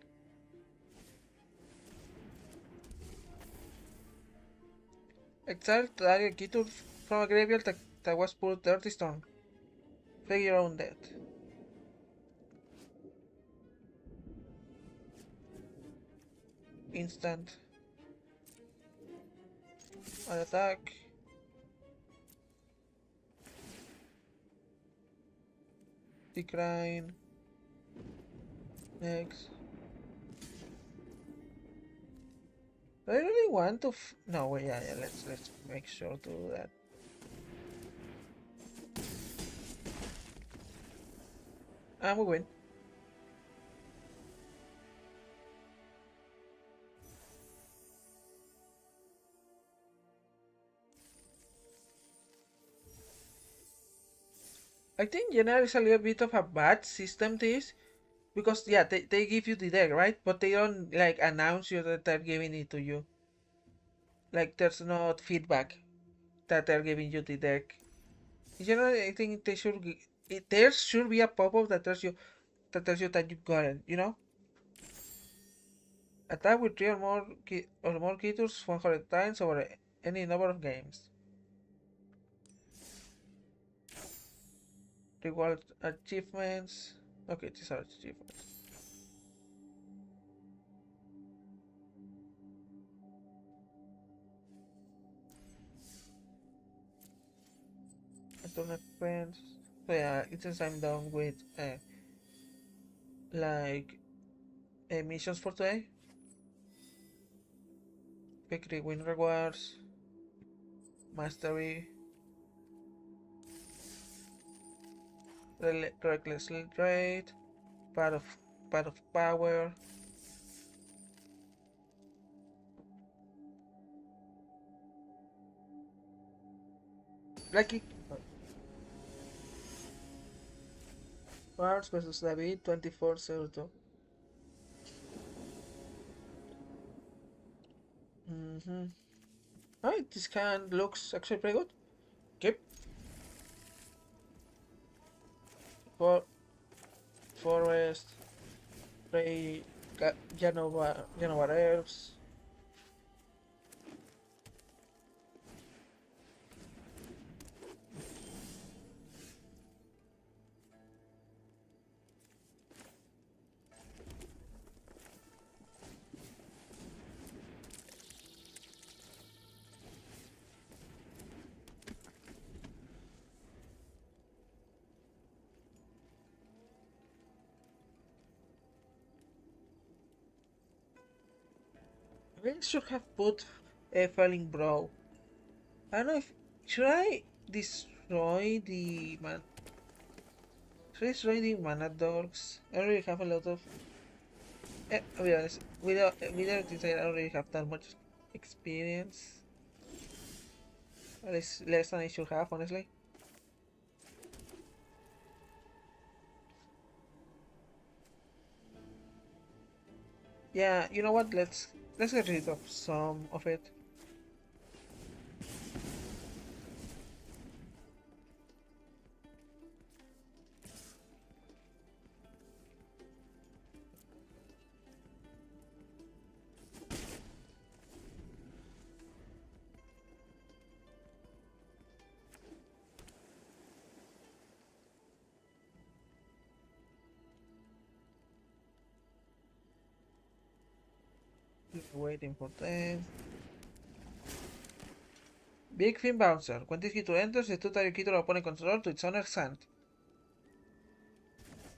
Exile target creature from a graveyard that was put Dirty Storm. Fake your own death. Instant. I'll attack. Decline. Next. Do I really want to no, wait, yeah, let's make sure to do that. And we win. I think generally it's a little bit of a bad system this because yeah they give you the deck, right? But they don't like announce you that they're giving it to you. Like there's no feedback that they're giving you the deck. In general, I think they should there should be a pop-up that tells you that you got it, you know? Attack with 3 or more creatures 100 times over any number of games. Reward achievements. Okay, these are achievements. I don't have friends. So yeah, it says I'm done with like missions for today. Victory win rewards, mastery, reckless trade, part of power. Lucky Bars versus David 2402. Mm-hmm. Alright, this hand looks actually pretty good. Keep for forest, Ray Janova Elves. We should have put a Felling Bro. I don't know if should I destroy the man. Should I destroy the mana dogs? I don't really have a lot of. To be honest, without this, I don't really have that much experience. At least less than I should have, honestly. Yeah, you know what? Let's get rid of some of it. Waiting for them. Big Fin Bouncer. When this creature enters, the total creature opponent control to its owner's hand.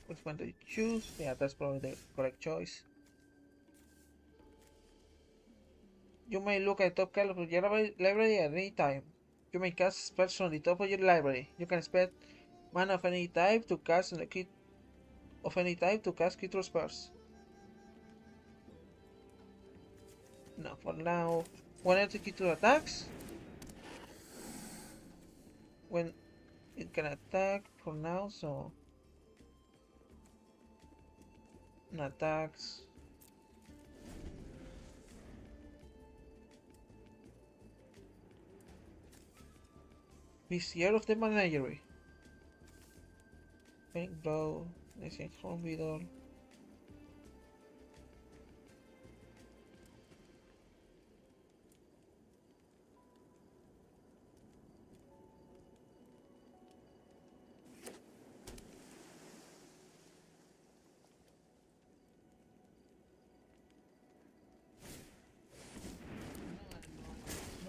Which one do you choose? Yeah, that's probably the correct choice. You may look at top card of your library at any time. You may cast spells from the top of your library. You can spend mana of any type to cast creature spells. No, for now, whenever the creature attacks, when it can attack for now, so no attacks. Vizier of the Menagerie. Pink Blow, Nation Home Vidor.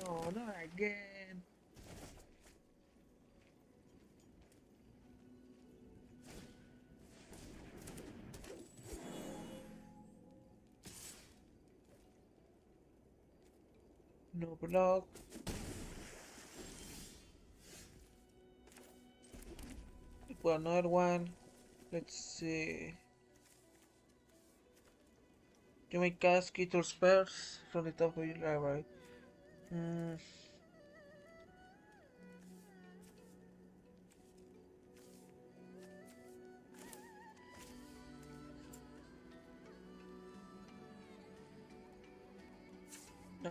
No, not again. No block. Put another one. Let's see. You may cast creature spells from the top of your library. Mm, no,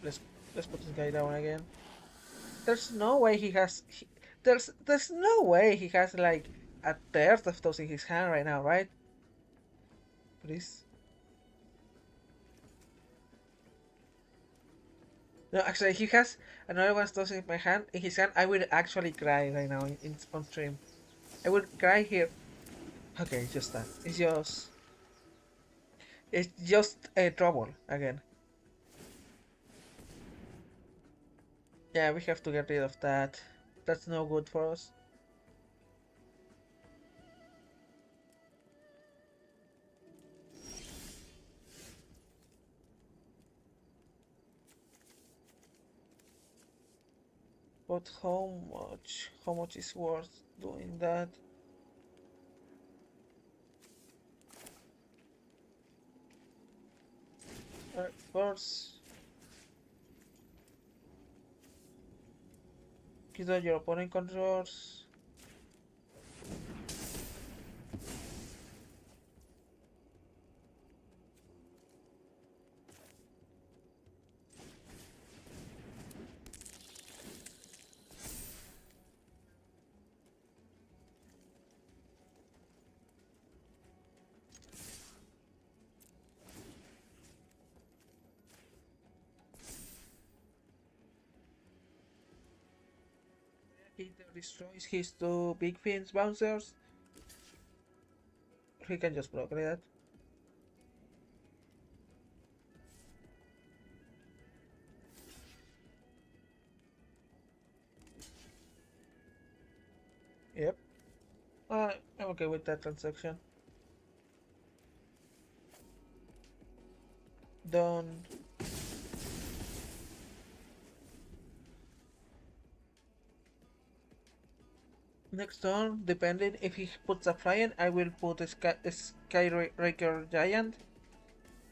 let's let's put this guy down again. There's no way he has. There's no way he has like a third of those in his hand right now, right? Please. No, actually, he has another one of those in my hand. In his hand, I will actually cry right now on stream. I will cry here. Okay, it's just that. It's just trouble again. Yeah, we have to get rid of that. That's no good for us. But how much? How much is worth doing that? First, kill your opponent controls. He destroys his two big fins bouncers. He can just block that. Yep. I'm okay with that transaction. Done. Next turn, depending if he puts a flying, I will put a Skyraker Giant.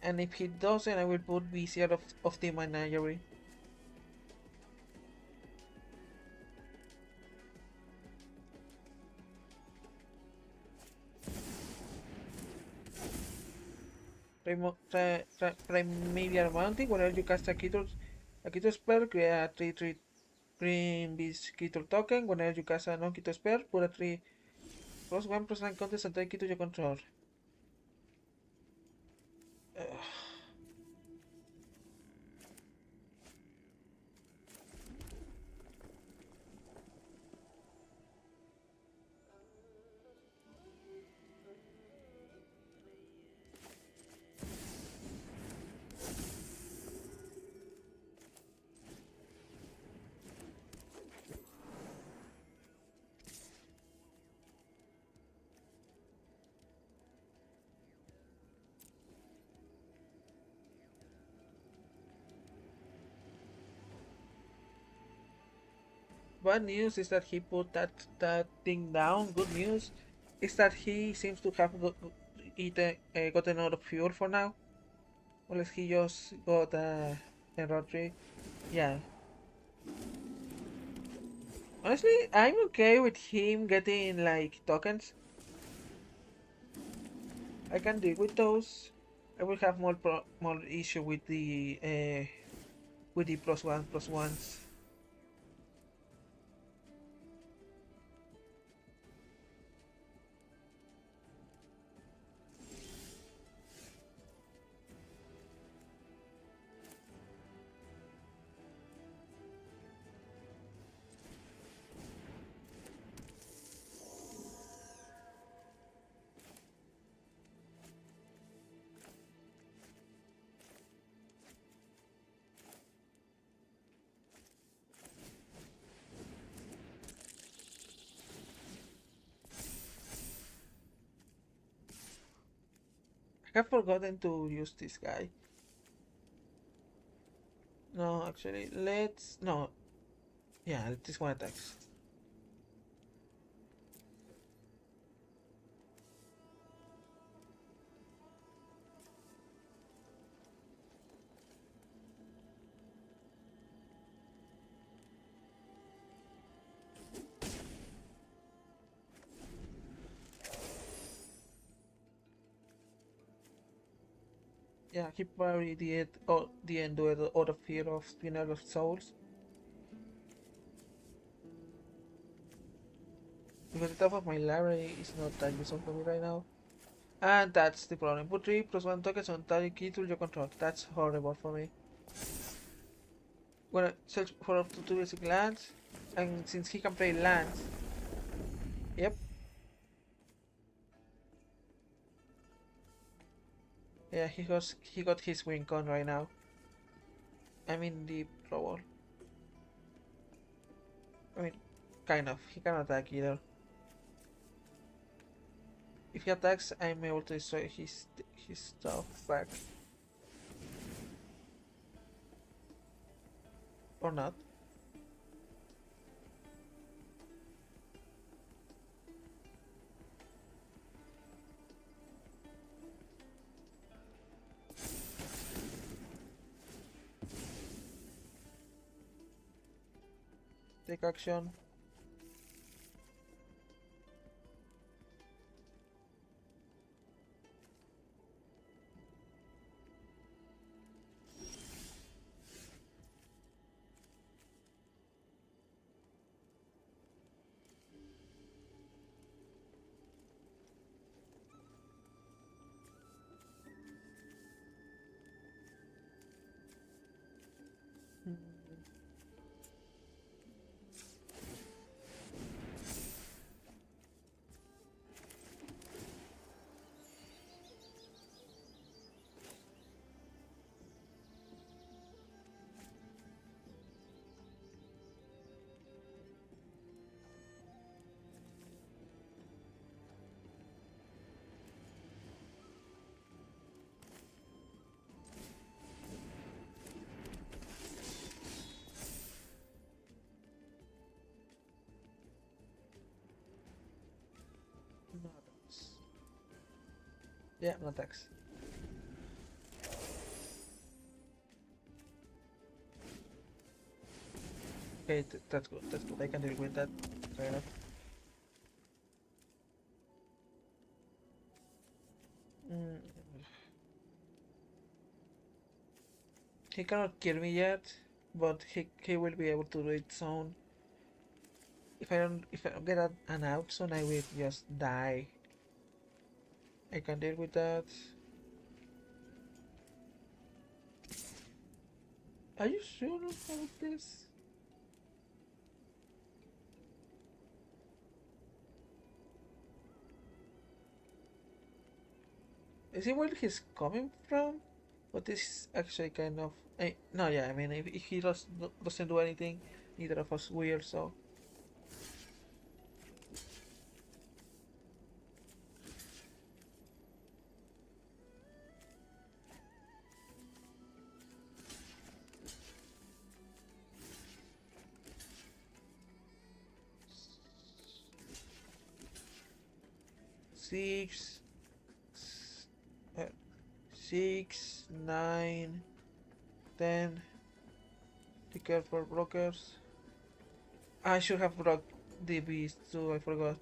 And if he doesn't, I will put Vizier of the Menagerie. Primeval Mounting, whenever you cast a creature spell, create a 3/3 green beast creature token. Whenever you cast a non-creature spell, put a 3+1/+1 contest and take it to your control. Bad news is that he put that thing down. Good news is that he seems to have gotten out of fuel for now. Unless he just got a rotary. Yeah. Honestly, I'm okay with him getting like tokens. I can deal with those. I will have more issue with the plus ones. I have forgotten to use this guy. No, actually, let's no. Yeah, this one attacks. Yeah, he probably didn't do it out of fear of Spinner of Souls. Because the top of my library is not that useful for me right now. And that's the problem. Put 3 plus 1 tokens on target key to your control. That's horrible for me. When I search for up to 2 basic lands, and since he can play lands, yep, yeah, he got his win con right now. I'm in deep trouble. I mean, kind of. He can attack either. If he attacks, I'm able to destroy his stuff back. Or not. Take action. Hmm. No attacks. Yeah, no attacks. Okay, that's good. That's good. I can deal with that. Fair enough. Mm. He cannot kill me yet, but he will be able to do it soon. If I don't get an out soon, I will just die. I can deal with that. Are you sure about this? Is it where he's coming from? But this is actually kind of no, yeah. I mean, if he doesn't do anything, neither of us will. So 6, uh, 6, 9, 10. Ticket for brokers. I should have brought the beast too, I forgot.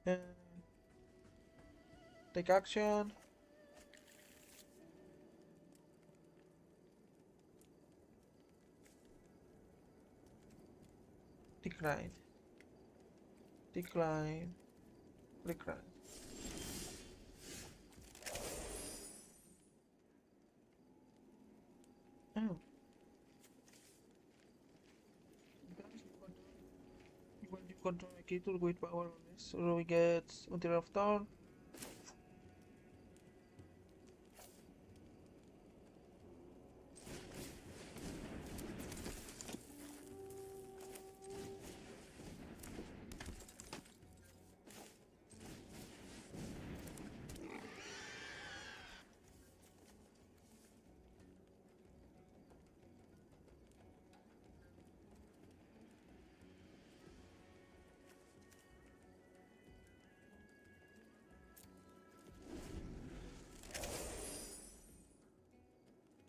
Uh, take action. Decline. Decline. Decline. Oh. When you control a creature with power on this, Ruby gets until of turn.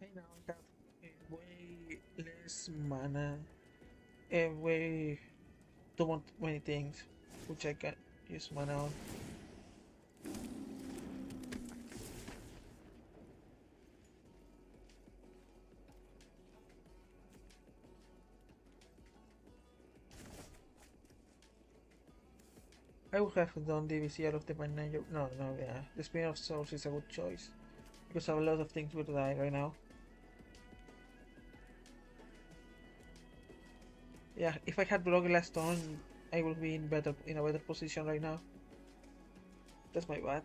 Hey, now I have way less mana, way too many things, which I can use mana on. I would have done the VCR of the manager. No, no, yeah. The Spin of Souls is a good choice. Because a lot of things will die right now. Yeah, if I had blocked last turn, I would be in a better position right now. That's my bad.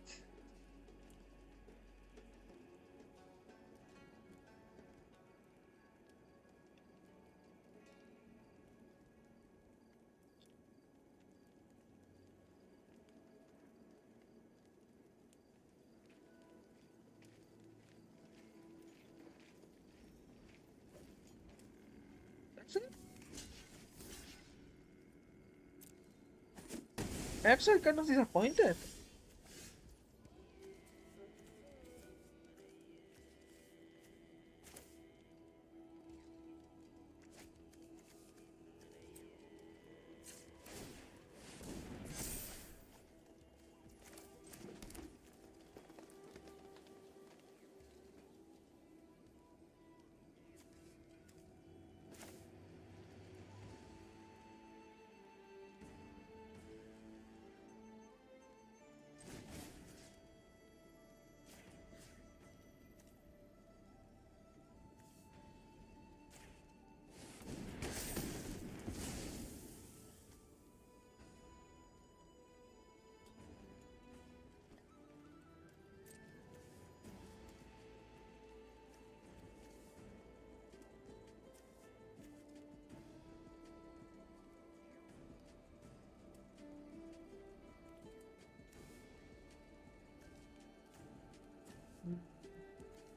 That's it. I'm actually kind of disappointed.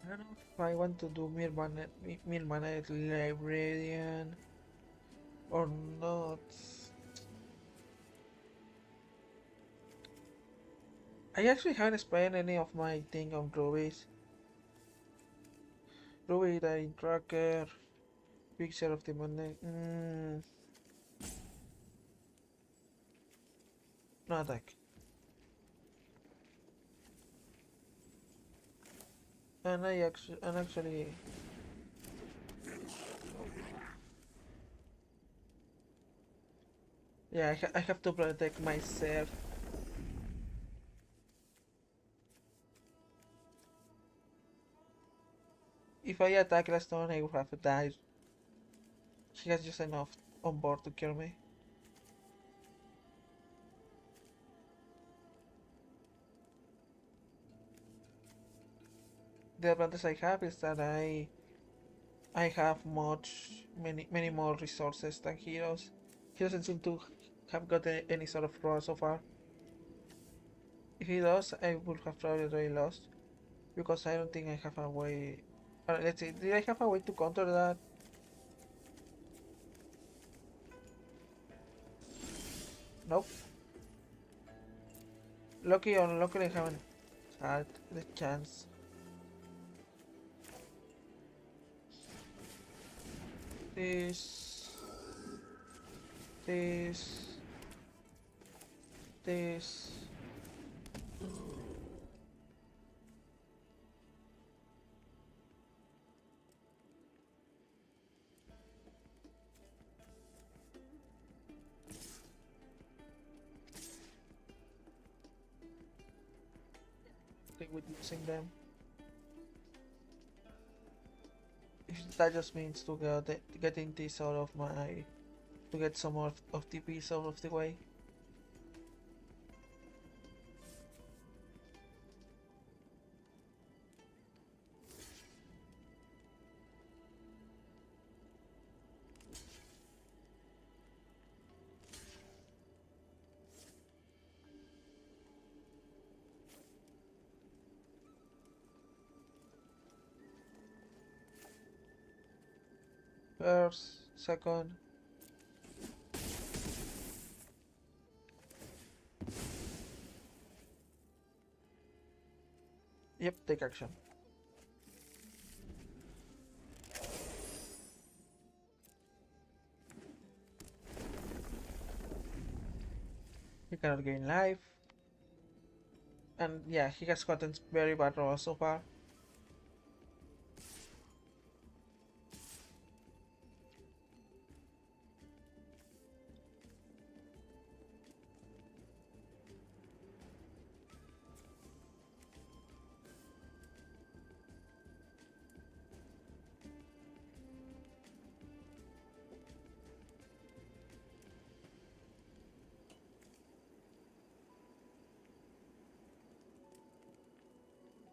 I don't know if I want to do Mirmanet Librarian or not. I actually haven't spent any of my thing on Rubies. Ruby Dying Tracker, Picture of the Monday. No attack. And actually, yeah, I have to protect myself. If I attack last turn, I would have died. She has just enough on board to kill me. The advantage I have is that I have many more resources than heroes. He doesn't seem to have got any sort of roar so far. If he does, I would have probably already lost because I don't think I have a way. Let's see, did I have a way to counter that? Nope. Lucky or unluckily, I haven't had the chance. This, this, this. I think with using them. That just means to getting this out of my to get some of the piece out of the way. First, second. Yep, take action. He cannot gain life. And yeah, he has gotten very bad rolls so far.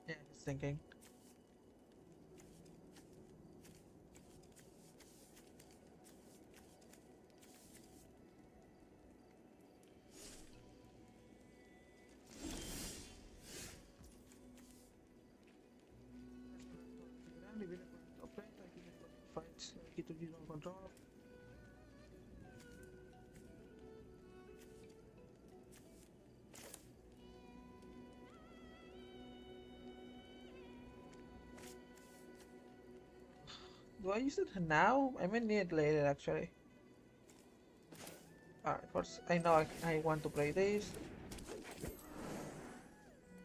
Yeah, he's thinking. Control. Do I use it now? I may need it later actually. Alright, first I know I want to play this.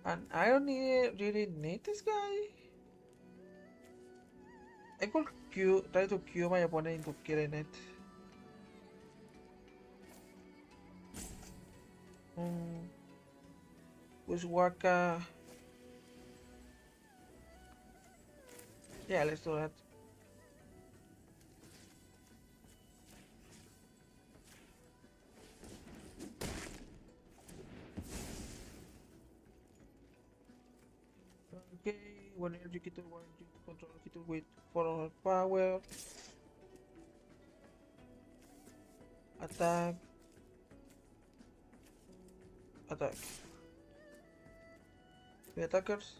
And I don't really need this guy. I could try to cue my opponent into killing it. Hmm. Bushwaka. Yeah, let's do that. Okay, one energy kitten, one energy control kitten with 400 power. Attack. Attack. The attackers.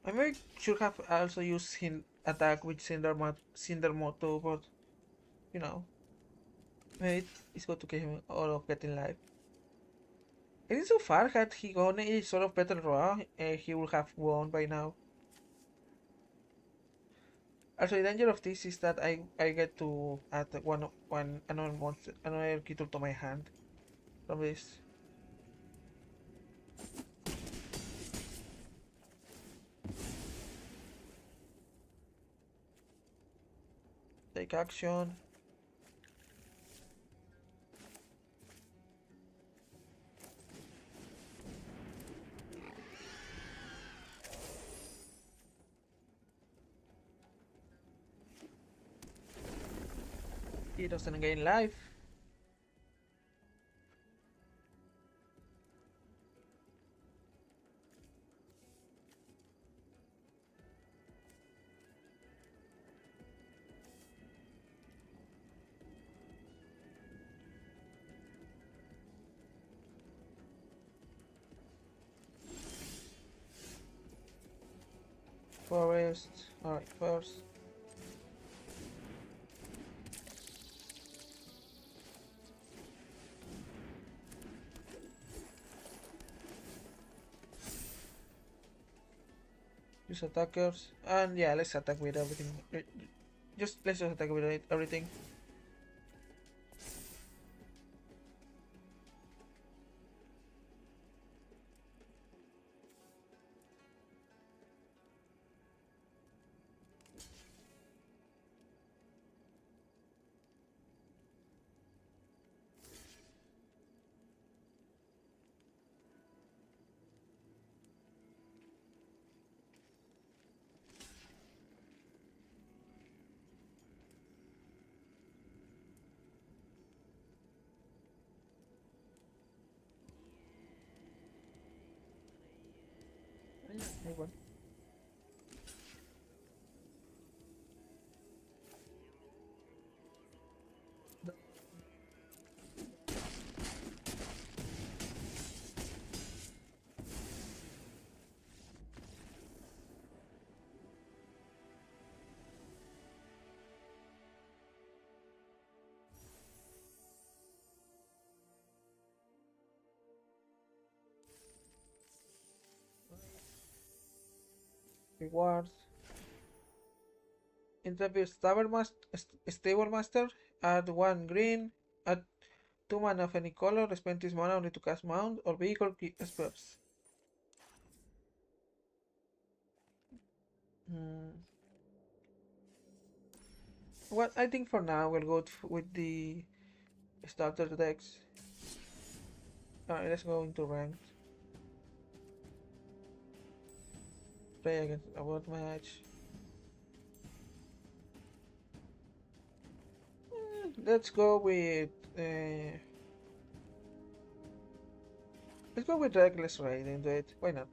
I may should have also used attack with Cinder Moto, but you know, maybe it's good to get him out of getting life. I think so far, had he gone a sort of better draw, he would have won by now. Also, the danger of this is that I get to add one another monster, another creature to my hand from this. Take action. He doesn't gain life. Forest. Alright, first. Use attackers. And yeah, let's attack with everything. Let's just attack with everything. Move on. Rewards. Interview Stable Master. Add 1 green. Add 2 mana of any color. Spend this mana only to cast mount or vehicle spells. Hmm. Well, I think for now we'll go with the starter decks. Alright, let's go into ranked. Play against a world match. Let's go with let's go with reckless raid into it. Why not?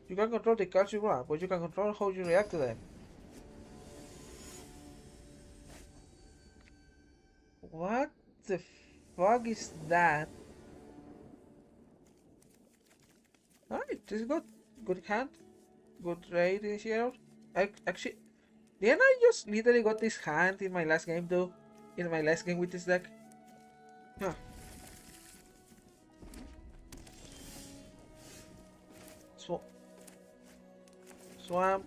You can control the cards you grab, but you can control how you react to them. What the fuck is that? Alright, this is good. Good hand. Good raid initiator. Actually, didn't I just literally got this hand in my last game too? In my last game with this deck? Huh. Sw Swamp.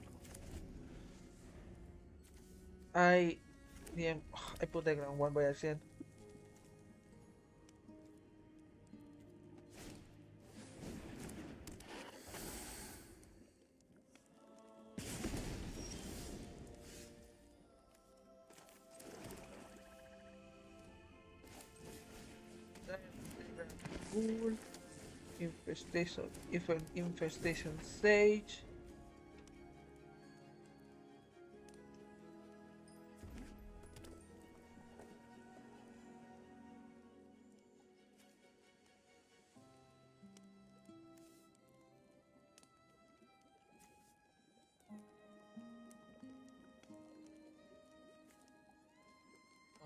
I yeah, I put the ground one by accident. Ghoul. Infestation. If an infestation sage.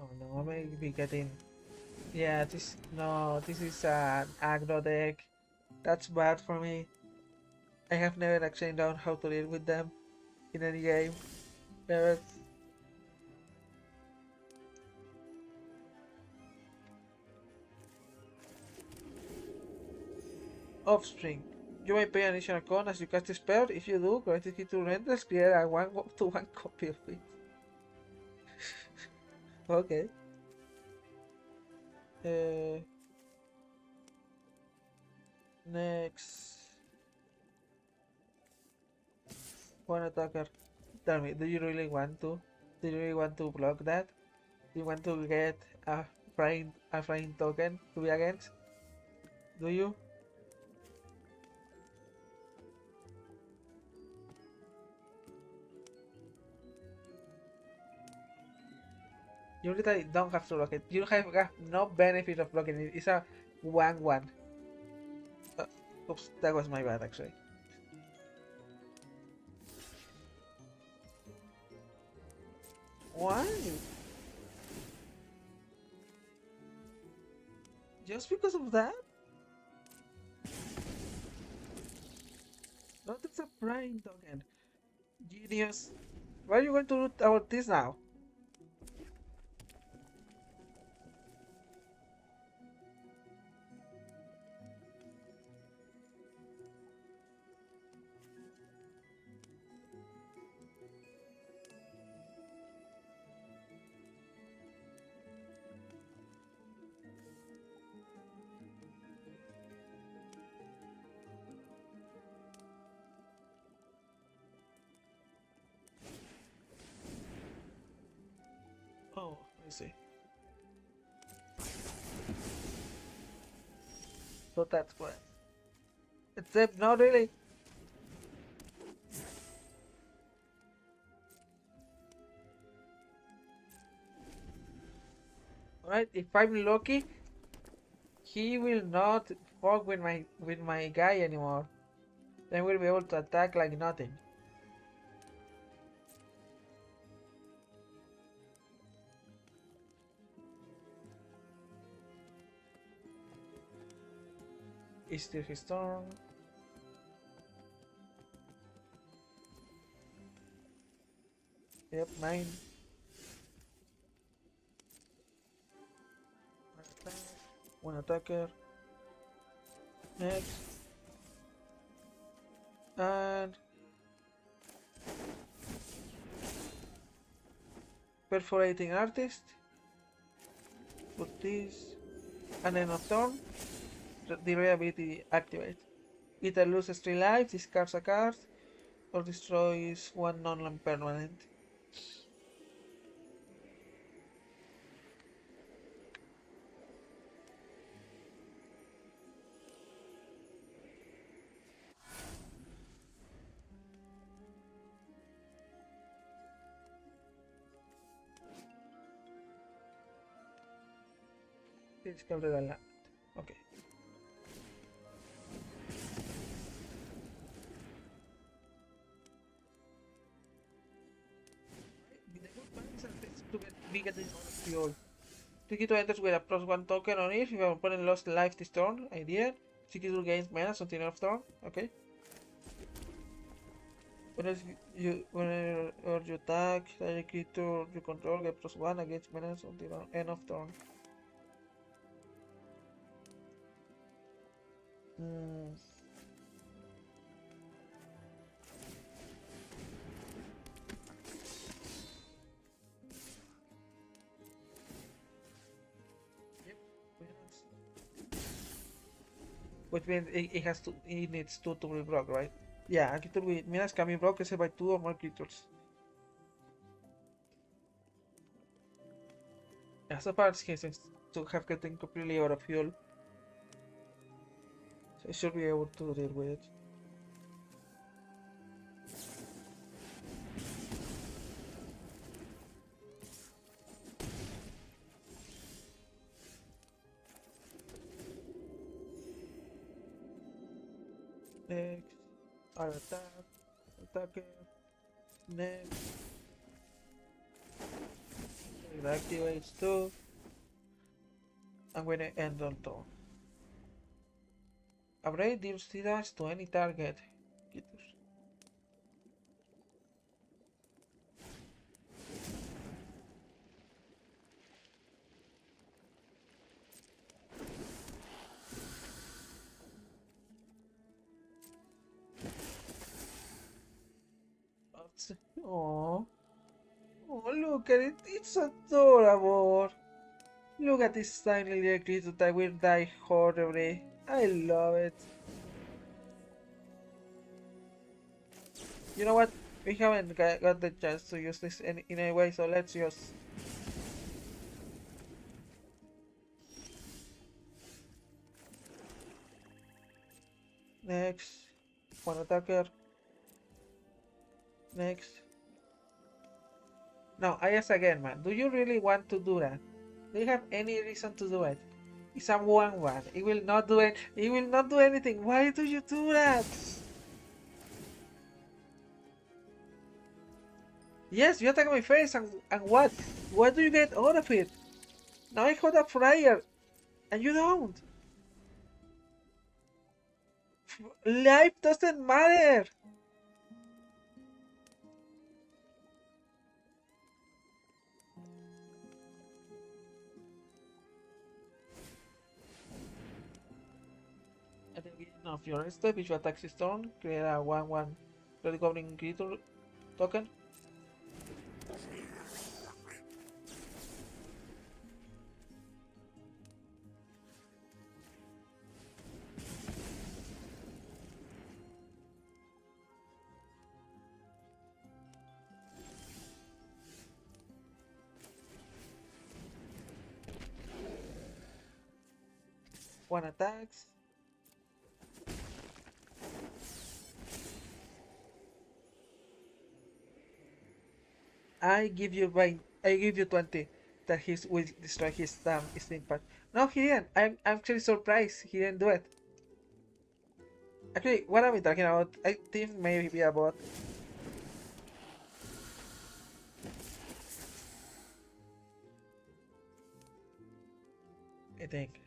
Oh no, I may be getting. Yeah, this no, this is an aggro deck. That's bad for me. I have never actually known how to deal with them in any game. Never. Offspring. You may pay an additional cost as you cast a spell. If you do, grant it to rentals, create a 1 to 1 copy of it. Okay. Uh, Next. One attacker. Tell me, do you really want to? Do you really want to block that? Do you want to get a flying token to be against? Do you? You literally don't have to block it. You have no benefit of blocking it. It's a 1-1. Uh, Oops, that was my bad actually. Why? Just because of that? flying token. Genius. What are you going to do about this now? Oh, I see. So that's what. Except not really. Alright, if I'm lucky, he will not fuck with my guy anymore. Then we'll be able to attack like nothing. Is still his turn. Yep, mine. One attack. One attacker. Next. And perforating artist. Put this. And then of turn, the rare ability activates. Either loses 3 lives, discards a card, or destroys one non-land permanent. Discard the land. Okay. The good part is to get bigger than fuel. Tricky to enter with a +1 token on it. If your opponent lost life this turn, I did. Tricky to gain mana until end of turn. Okay. Whenever you attack, a creature you control get +1 against mana until end of turn. Hmm. Yep. Which means it needs 2 to be blocked, right? Yeah, a creature with minas can be blocked except by 2 or more creatures. Yeah, so far he seems to have gotten completely out of fuel. So I should be able to deal with it. Next, I'll attacker, next, it activates too. I'm gonna end on turn. Upgrade deals damage to any target. Oh, oh, look at it! It's adorable. Look at this tiny little creature that will die horribly. I love it. You know what? We haven't got the chance to use this in any way, so let's use. Next, one attacker. Next. Now, I ask again, man. Do you really want to do that? Do you have any reason to do it? It's a 1/1. It will not do it. It will not do anything. Why do you do that? Yes, you attack my face, and what? What do you get out of it? Now I hold a fryer, and you don't. Life doesn't matter. At the beginning of your step, if you attack this turn, create a 1/1 Red Goblin creature token. One attacks. I give you 20 that he will destroy his impact. No, he didn't. I'm actually surprised he didn't do it. Actually, what am I talking about? I think maybe a bot. I think.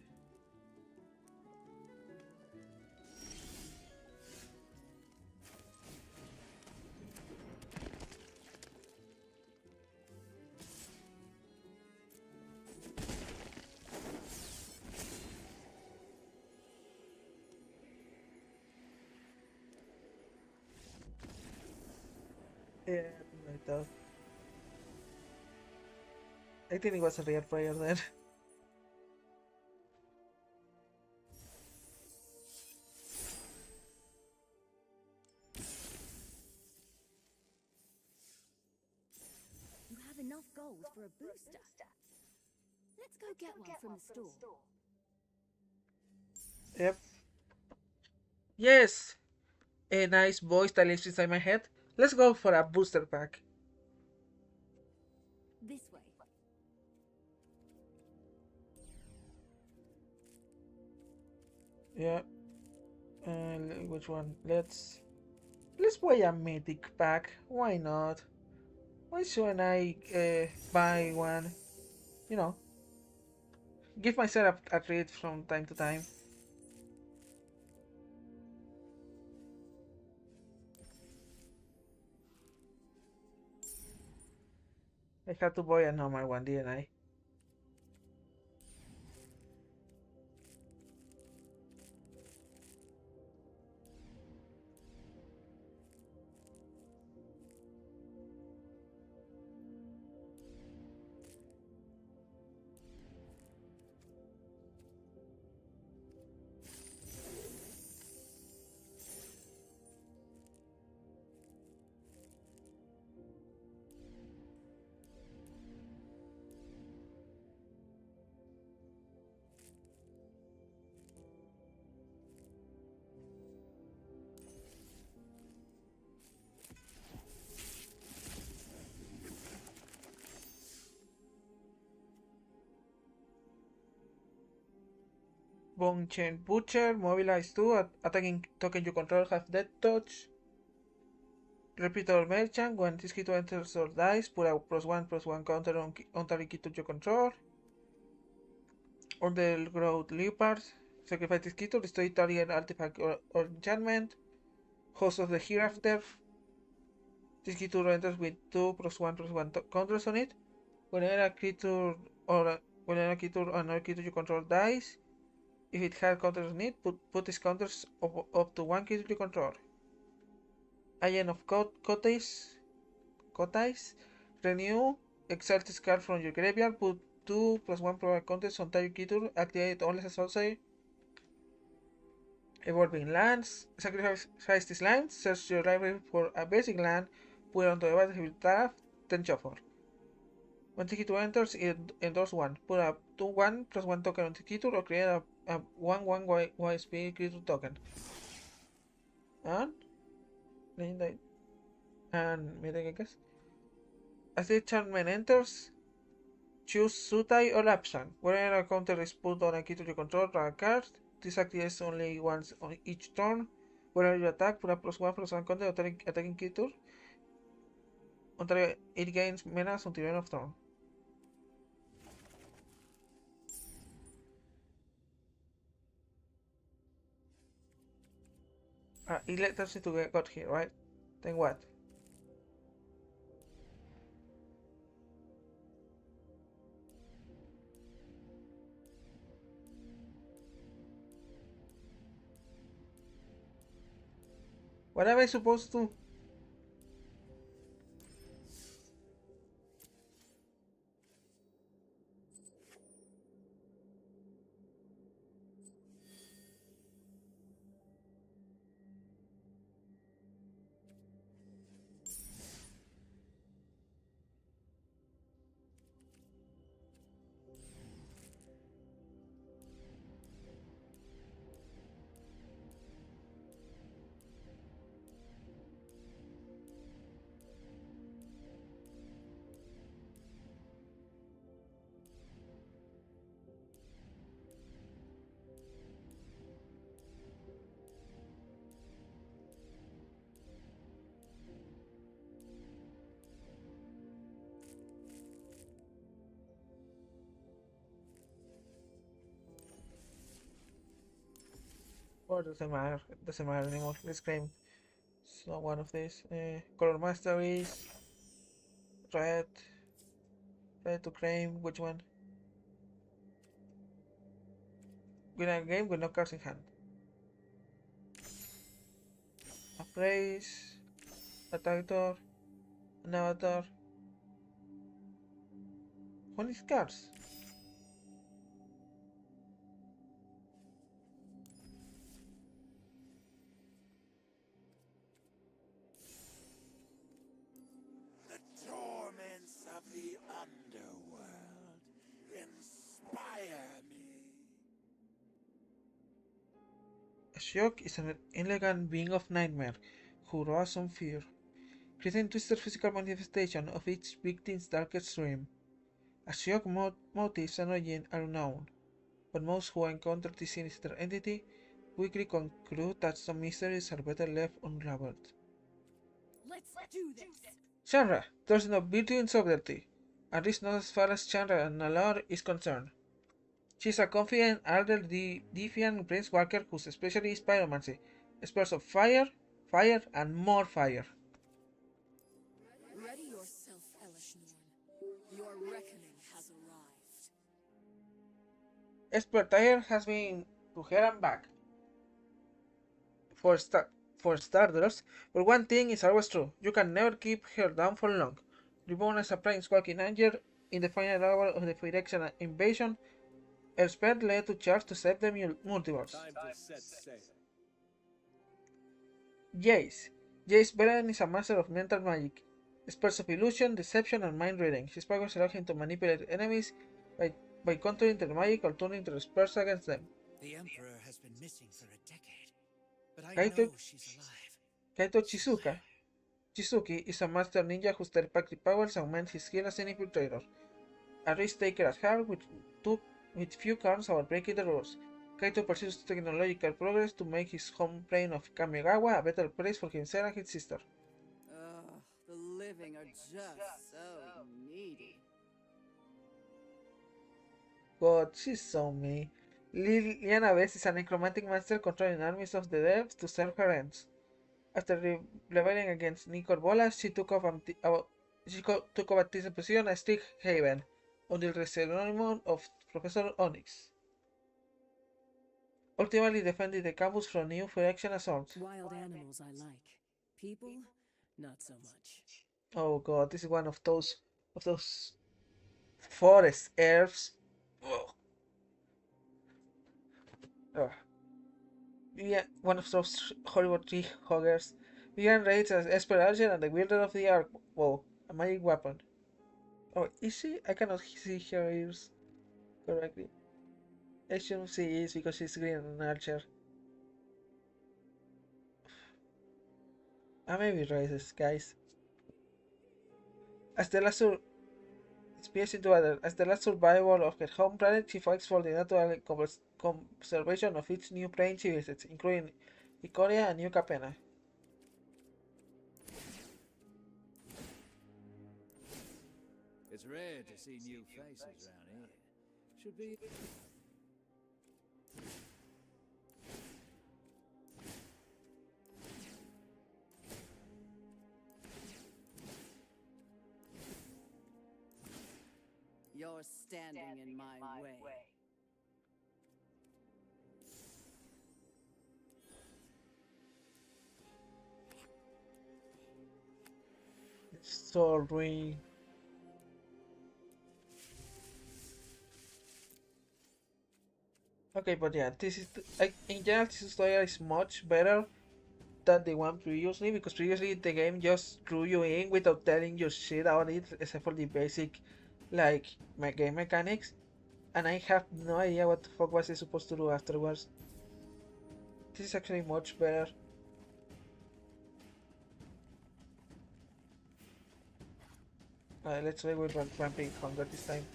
Yeah, I thought. I think it was a real player then. You have enough gold for a booster. Let's go get one from the store. Yep. Yes! A nice voice that lives inside my head. Let's go for a booster pack. This way. Yeah. Which one? Let's buy a mythic pack. Why not? Why shouldn't I buy one? You know, give myself a treat from time to time. I had to buy a normal one, didn't I? Bone Chain Butcher, Mobilize 2, attacking token you control have Death Touch. Repeater Merchant, when this hit enters or dies, put a +1/+1 counter on target creature you control. Order Growth Leopard, sacrifice this creature, destroy target artifact or enchantment. Host of the Hereafter. This creature enters with 2/+1/+1 counters on it. Whenever a creature whenever a creature or another creature you control dies, if it has counters on it, put these counters up to one creature you control. Agent of Cotais. Renew. Exalt this card from your graveyard. Put 2/+1 program counters on target creature. Activate only as a sorcery. Evolving lands. Sacrifice these lands. Search your library for a basic land. Put it onto the battlefield tab. Then shuffle. When the creature enters, endorse one. Put a 2/1/+1 token on the creature or create a 1/1 YSP creature token. And legendary and melee, I guess. As the enchantment enters, choose Sutai or Lapsang. Whenever a counter is put on a creature you control, draw a card. This activates only once on each turn. Whenever you attack, put a +1/+1 counter on attacking creature until it gains menace until the end of turn. It lets us to get got here, right? Then what? What am I supposed to? Or doesn't matter. It doesn't matter anymore. Let's claim. So one of these. Color master is red. Red to claim. Which one? Win a game with no cards in hand. A place. A title. An avatar. What is cards? The torments of the underworld inspire me. Ashok is an elegant being of nightmare who roars on fear, creating twisted physical manifestation of each victim's darkest dream. Ashok motives and origin are unknown, but most who encounter this sinister entity quickly conclude that some mysteries are better left unraveled. Let's do this! Chandra, there's no virtue in subtlety, at least not as far as Chandra and Nalor is concerned. She's a confident, elderly, defiant prince walker whose specialty is pyromancy, spells of fire, fire, and more fire. Ready yourself, Elishnorn. Your reckoning has arrived. Expert Tire has been to hell and back for for starters, but one thing is always true: you can never keep her down for long. Reborn as a planeswalking angel in the final hour of the Phyrexian invasion, Elspeth led to charge to save the multiverse. Time to set sail. Jace. Jace Belen is a master of mental magic, spells of illusion, deception, and mind reading. His powers allow him to manipulate enemies by, by countering their magic or turning their spells against them. The Emperor has been missing for a decade, but I Kaito, know she's alive. Kaito Chizuki is a master ninja whose telepathic powers augment his skill as an infiltrator. A risk taker at heart with few qualms about breaking the rules. Kaito pursues technological progress to make his home plane of Kamigawa a better place for himself and his sister. Ugh, the living are just so needy. God, she's so mean. Liliana Vess is a necromantic master controlling armies of the dead to serve her ends. After rebelling against Nicol Bolas, she took took up a decent position at Strixhaven until the resettlement of Professor Onyx. Ultimately defended the campus from new Phyrexian assaults. Wild animals I like. People, not so much. Oh god, this is one of those forest elves. Ugh. Ugh. Yeah, one of those horrible tree huggers. Began raids as Esper Argent and the wielder of the arc bow, a magic weapon. Oh, is she? I cannot see her ears correctly. I assume she is because she's green and an archer. I may be racist, guys. As the last spears into battle, as the last survivor of her home planet, she fights for the natural conservation of each new plane she visits, including Ikoria and New Capenna. It's rare to see new faces around here. Should be. You're standing in my way. so ruin. Okay, but yeah, this is in general this tutorial is much better than the one previously, because previously the game just threw you in without telling you shit about it except for the basic like game mechanics, and I have no idea what the fuck was I supposed to do afterwards. This is actually much better. Let's try with Vampire Hunger this time.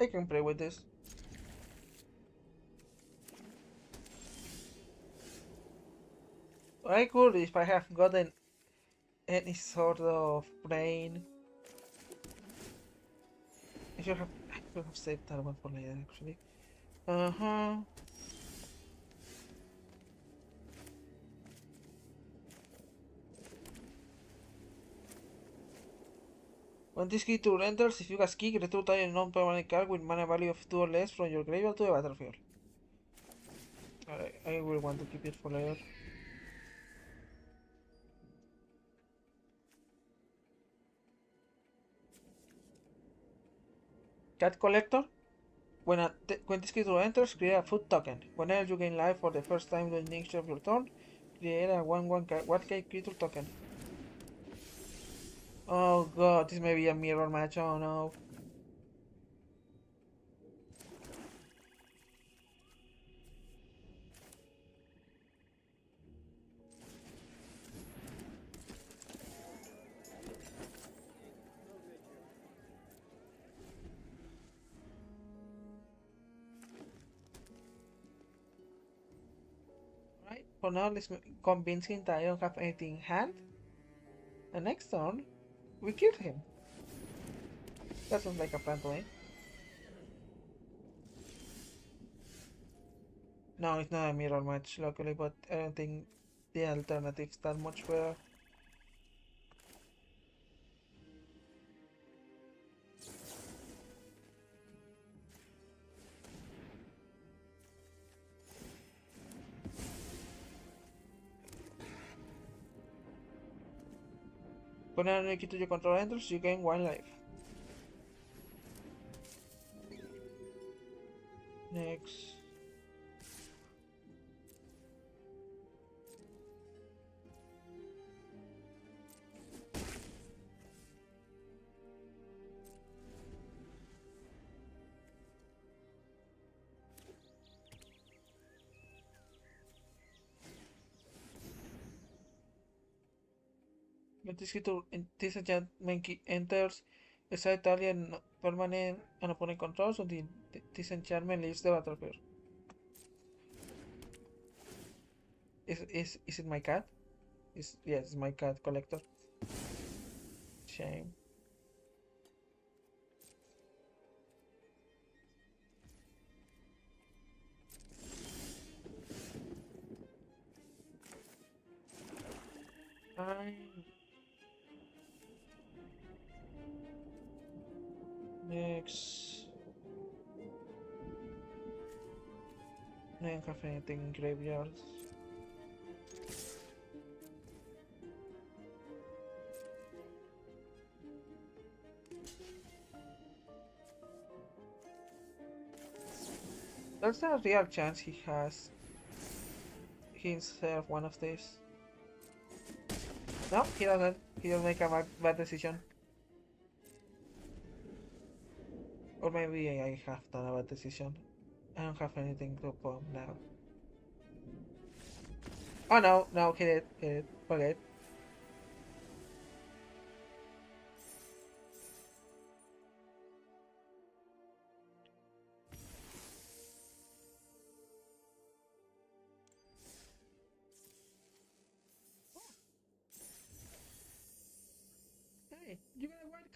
I can play with this. I could if I have gotten any sort of brain. I should have saved that one for later actually. Uh-huh. When this creature enters, if you cast kick, return a non-permanent card with mana value of 2 or less from your graveyard to the battlefield. I will want to keep it for later. Cat Collector. When this creature enters, create a food token. Whenever you gain life for the first time during the next of your turn, create a 1/1 Cat creature token. Oh god, this may be a mirror match. Oh no. Right, for now, let's convince him that I don't have anything in hand. And next turn, we kill him. That sounds like a plan to me. No, it's not a mirror match, luckily, but I don't think the alternative's that much better. Whenever an to your control enters, you gain 1 life. Next. When this enchantment key enters, exile target permanent and opponent controls until this enchantment leaves the battlefield. Is it my cat? Yes, it's my cat collector. Shame. Fine. Next. I don't have anything in graveyards. There's a real chance he has himself one of these. No, he doesn't. He doesn't make a bad decision. Or maybe I have done a bad decision. I don't have anything to pump now. Oh no, no, hit it, forget.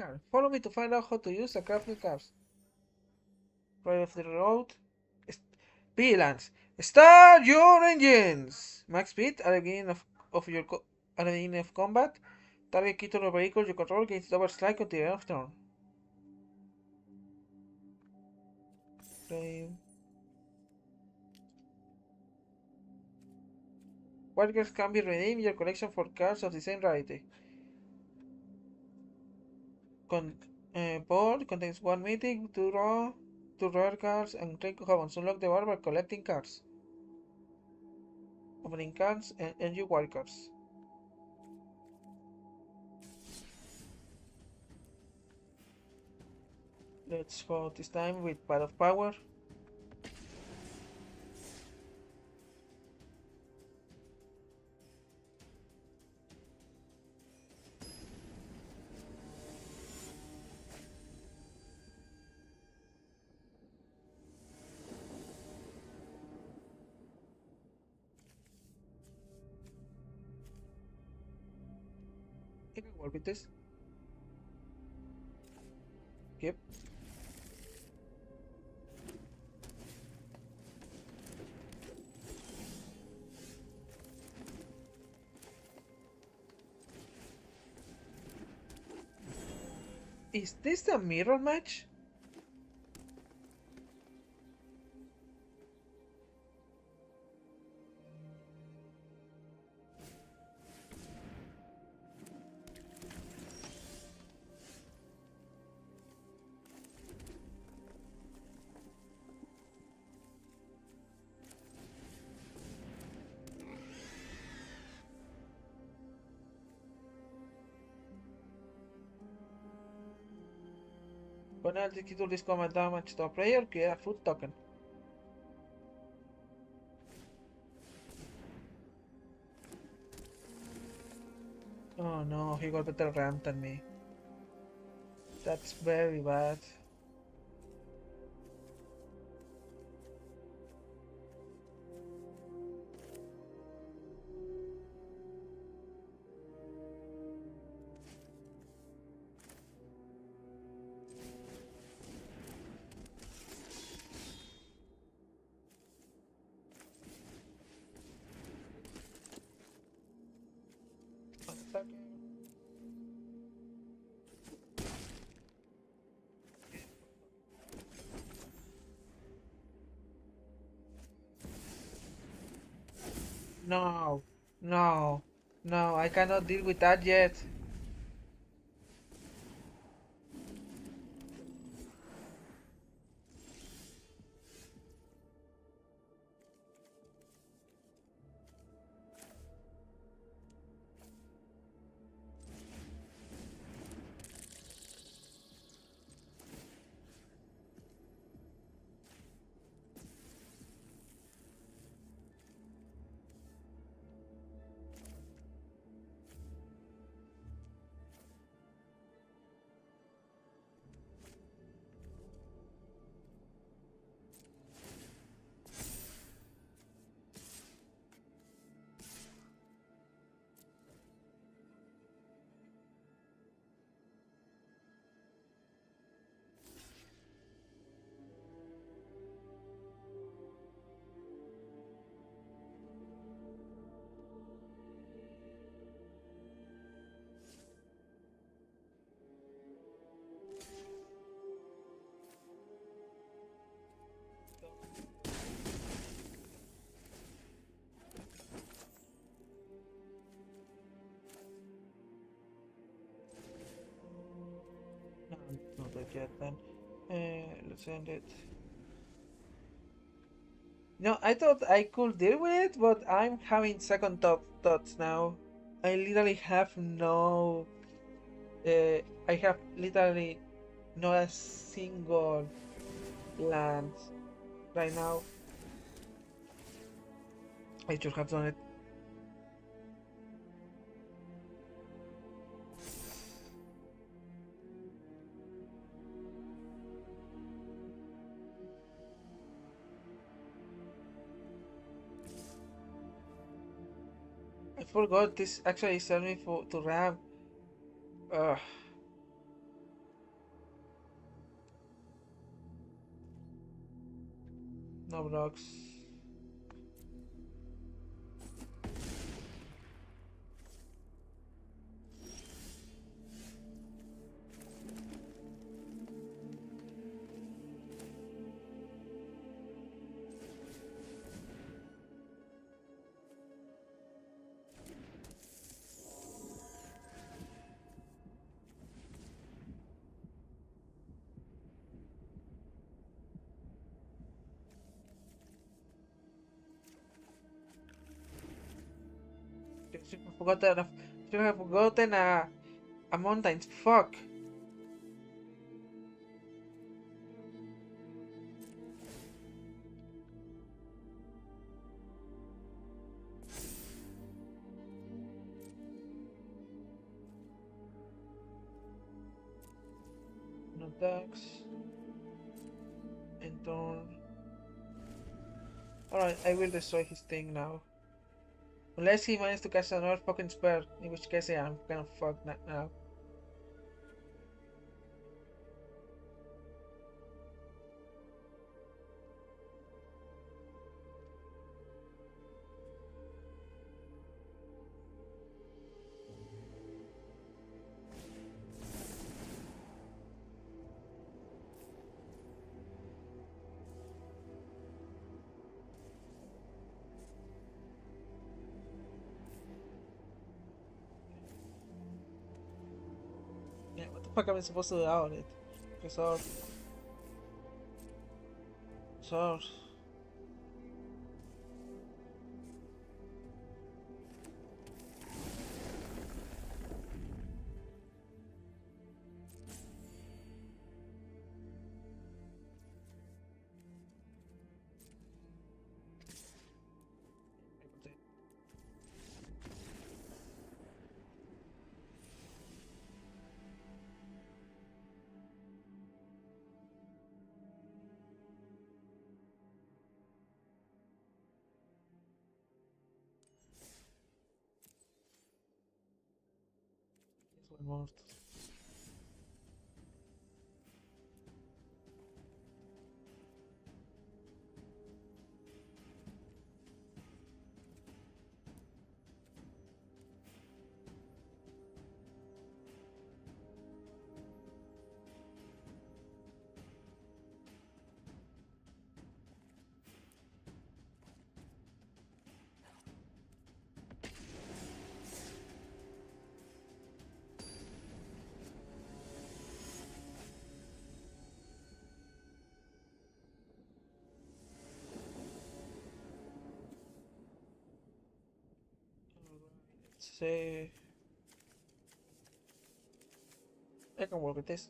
card. Follow me to find out how to use a crafting cards. Right off the road. Vigilance. Start your engines! Max speed at the beginning of your at the beginning of combat. Target key to the vehicle you control gains double strike until the end of turn. Okay. What cards can be redeemed in your collection for cards of the same rarity? Board contains one mythic, two rare cards, and three commons. Unlock the board by collecting cards. Opening cards and NG wild cards. Let's go this time with Pad of Power. I can work with this. Yep. Is this the mirror match? Penalty to this combat damage to a player, create a food token. Oh no, he got better ramp than me. That's very bad. No, no, no, I cannot deal with that yet. No, not that yet then. Let's end it. No, I thought I could deal with it, but I'm having second thoughts now. I literally have no. I have literally not a single land right now. I should have done it. I forgot this actually served me for to RAM. Ugh. No blocks. Should have forgotten. Should have forgotten a mountain. Fuck. No attacks. And turn. Alright, I will destroy his thing now. Unless he managed to cast another fucking spell, in which case yeah, I'm kind of fucked now. Yeah, what the fuck am I supposed to do on it? Resort. Resort. One more. Let's say I can work with this.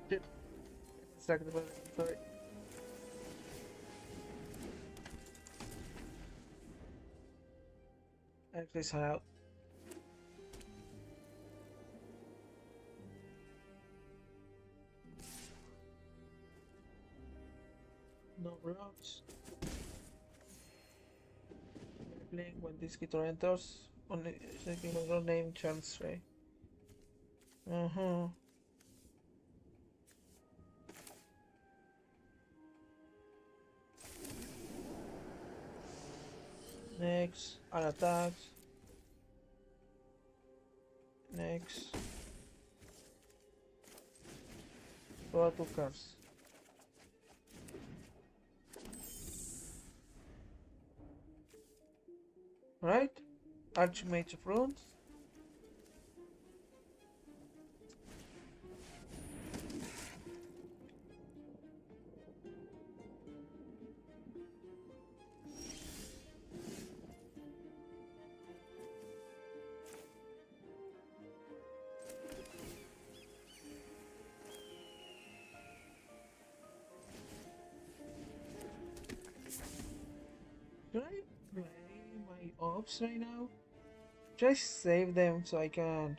Shit. Distracted by that. Sorry. Actually, sign out. No blocks. Playing when this guitar enters. Only second control name chance Ray. Uh-huh. Next, all attacks. Next, draw 2 cards. Right? Archmage of Runes. Should I play my ops right now? Should I save them so I can...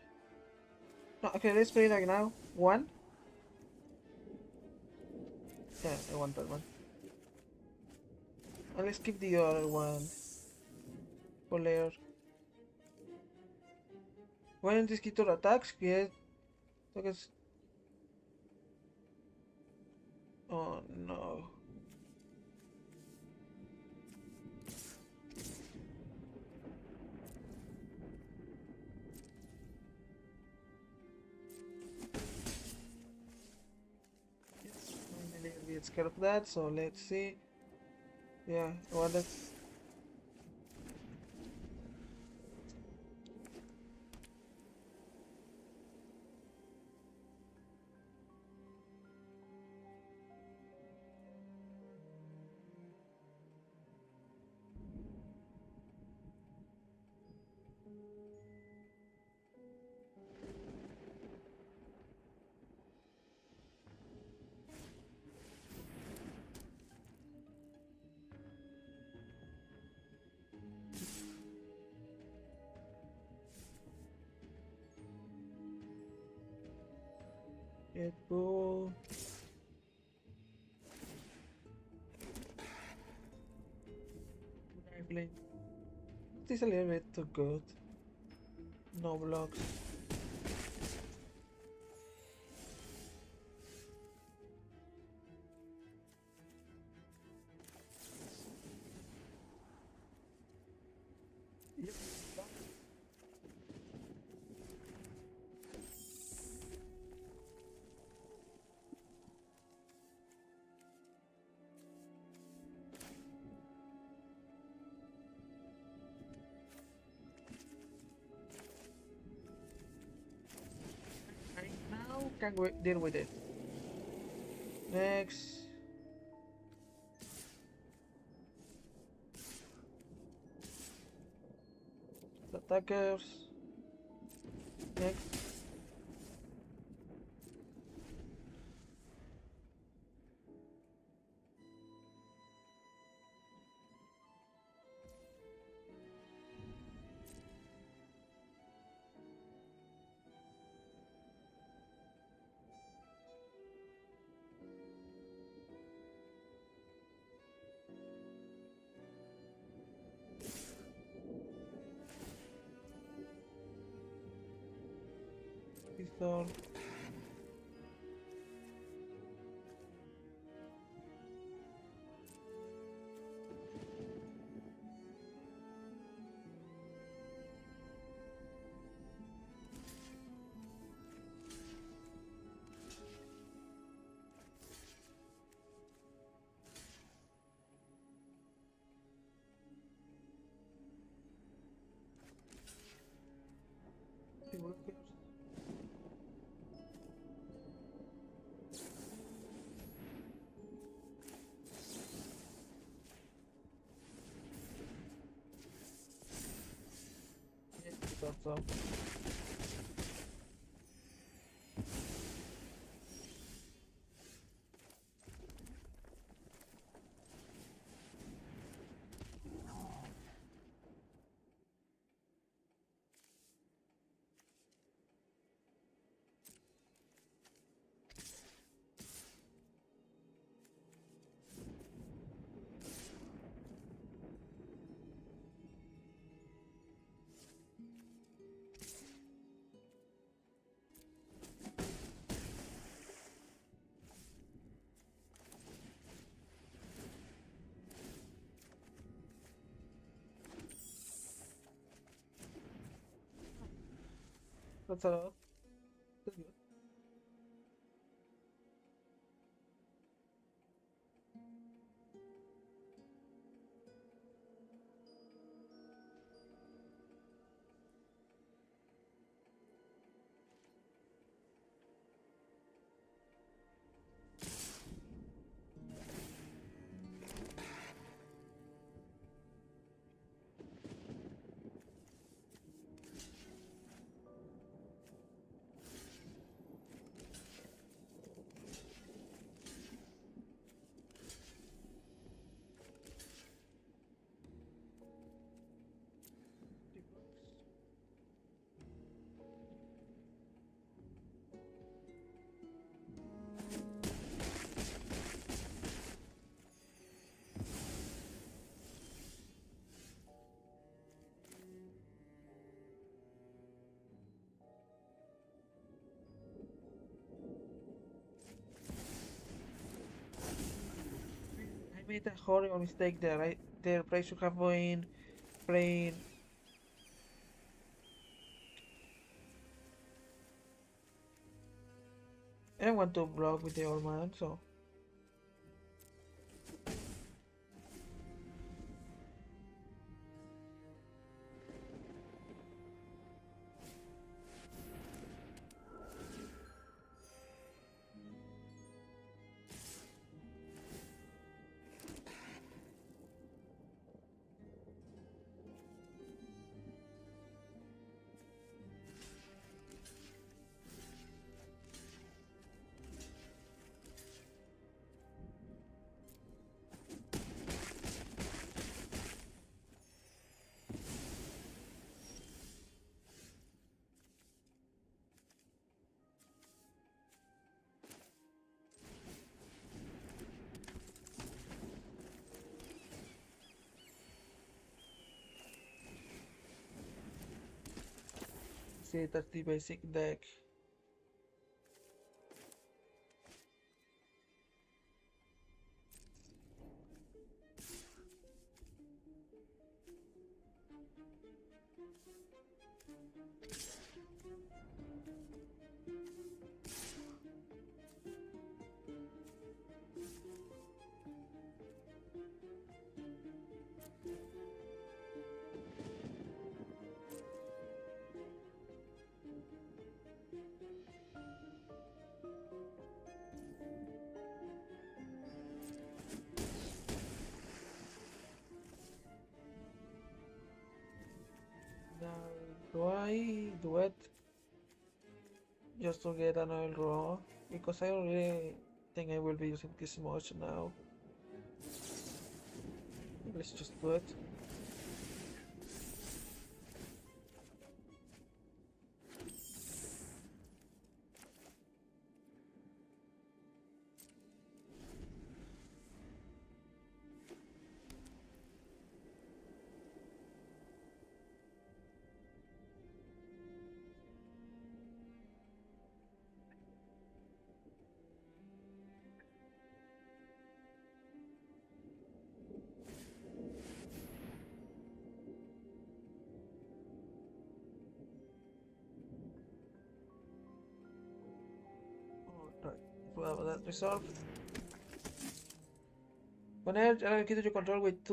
No, okay, let's play like now. One. Yeah, I want that one. And let's keep the other one for later. When this guitar attacks, create... Because... Oh no. I'm a little bit scared of that, so let's see. Yeah, what that's... Red Bull. Rifling. This is a little bit too good. No blocks. Yep. I now can deal with it. Next. Attackers. Next. Pistol. Blockers. Yeah, that's all. That's a lot. That's good. I made a horrible mistake there. I should have been praying. I don't want to block with the old man, so see that's the basic deck. Now, do I do it just to get another draw? Because I don't really think I will be using this much now. Let's just do it. Alright, well that resolved. Whenever you allocated your control with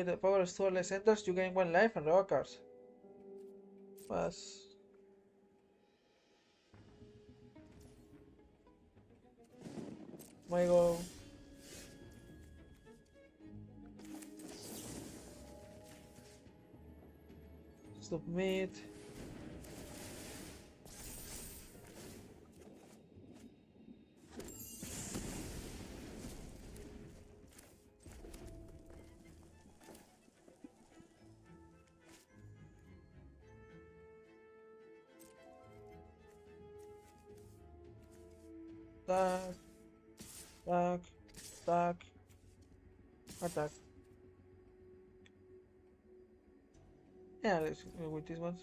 the power of two or less enters, you gain 1 life and draw cards. Pass. My go. Submit. Attack. Attack. Attack. Attack. Yeah, let's go with these ones.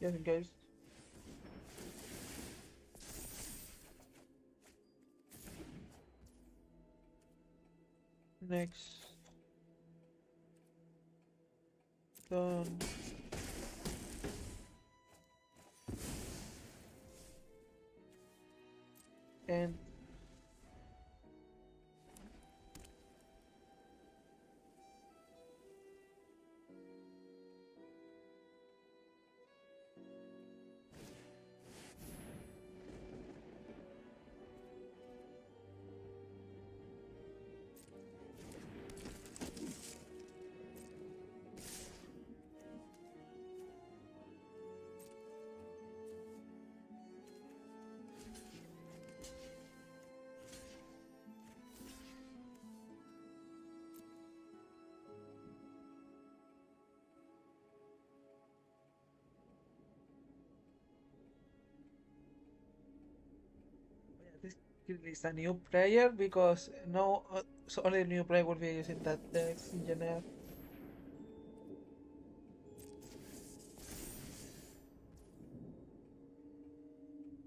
just in case. Next. Done. And this is a new player because no, so only new player will be using that text in general.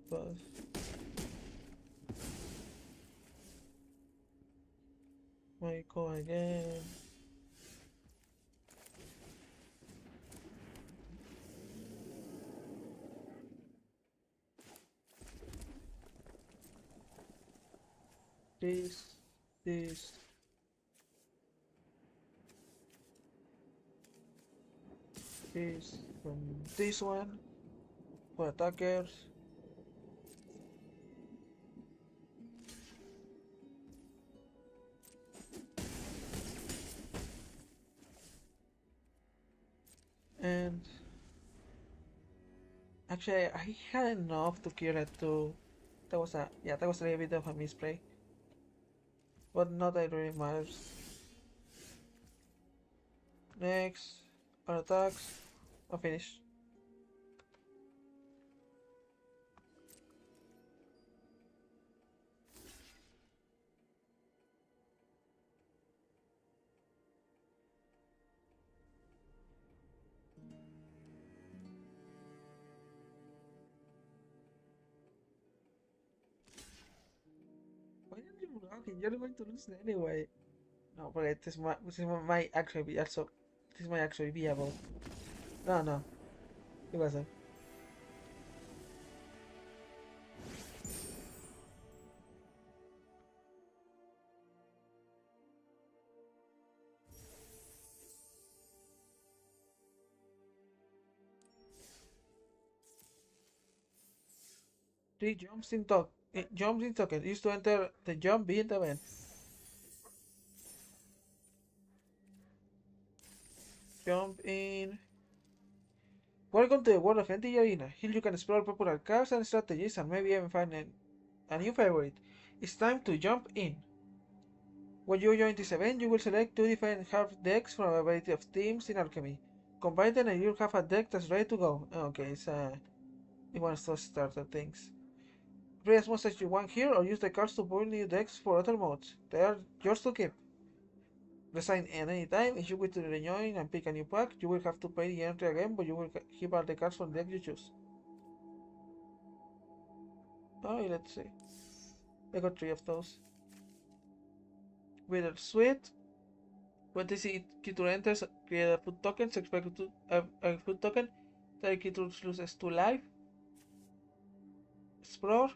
But might go again. This, this, this from this one for attackers. And actually, I had enough to kill it too. That was a that was a little bit of a misplay, but not that it really matters. Next, on attacks, I'll finish. Why aren't you blocking? You're going to lose anyway. No, but might actually be also. This might actually be able. No, no, it wasn't. Three jumps in token. Used to enter the jump being event. Jump in. Welcome to the world of NTG Arena. Here you can explore popular cards and strategies and maybe even find a new favorite. It's time to jump in. When you join this event, you will select two different half decks from a variety of teams in Alchemy. Combine them and you'll have a deck that's ready to go. Okay, it wants to start the things. Play as much as you want here or use the cards to build new decks for other modes. They are yours to keep. Resign at any time. If you wish to rejoin and pick a new pack, you will have to pay the entry again, but you will keep all the cards from the deck you choose. Alright, let's see. I got 3 of those. Bittersweet. When this creature enters, create a food token. Expect to a food token. The creature loses 2 life. Explore.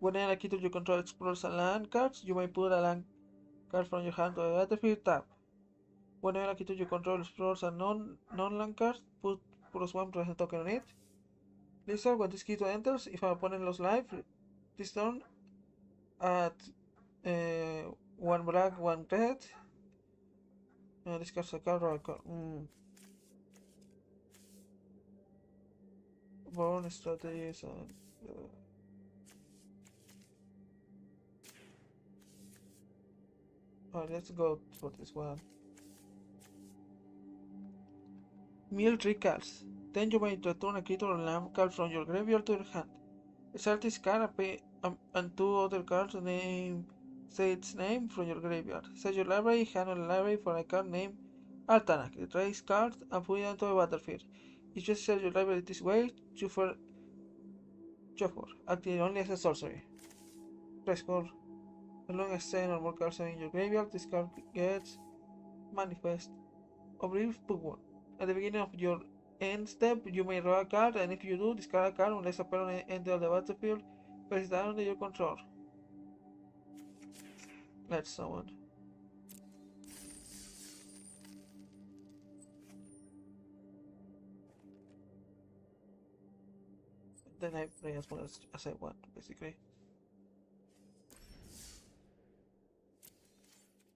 When a creature you control explores a land cards, you may put a land card from your hand to the battlefield. Tap. Whenever a creature you control explores a non-land card, put +1 present token on it. Lizard, when this creature enters, if an opponent lost life, this turn at 1 black, 1 red. Discards a card or a card. Born strategies and. Alright, let's go for this one. Mill 3 cards. Then you may return a creature or land card from your graveyard to your hand. Start this card and pay and 2 other cards say its name from your graveyard. Set your library, handle the library for a card named Altanak. Erase card and put it onto the battlefield. You just sell your library this way, Chauffeur, acting only as a sorcery. Press score. As long as 10 or more cards are in your graveyard, this card gets manifest. Oblivious book one. At the beginning of your end step, you may draw a card, and if you do, discard a card unless a opponent enters the battlefield. Place it down under your control. Let's summon. Then I play as much as I want, basically.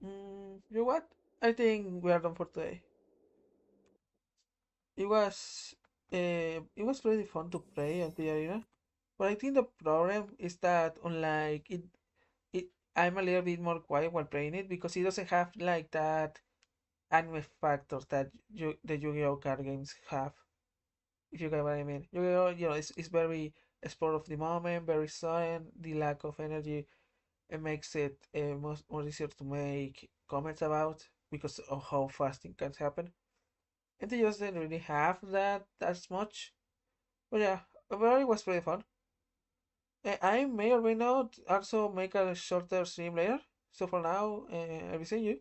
You know what? I think we are done for today. It was it was pretty fun to play at the arena, but I think the problem is that unlike it I'm a little bit more quiet while playing it because it doesn't have like that anime factor that the Yu-Gi-Oh card games have. If you get what I mean, Yu-Gi-Oh, it's very sport of the moment, very sudden. The lack of energy it makes it more easier to make comments about because of how fast things can happen. And they just didn't really have that as much. But yeah, overall it was pretty fun. I may or may not also make a shorter stream later. So for now, I'll be seeing you.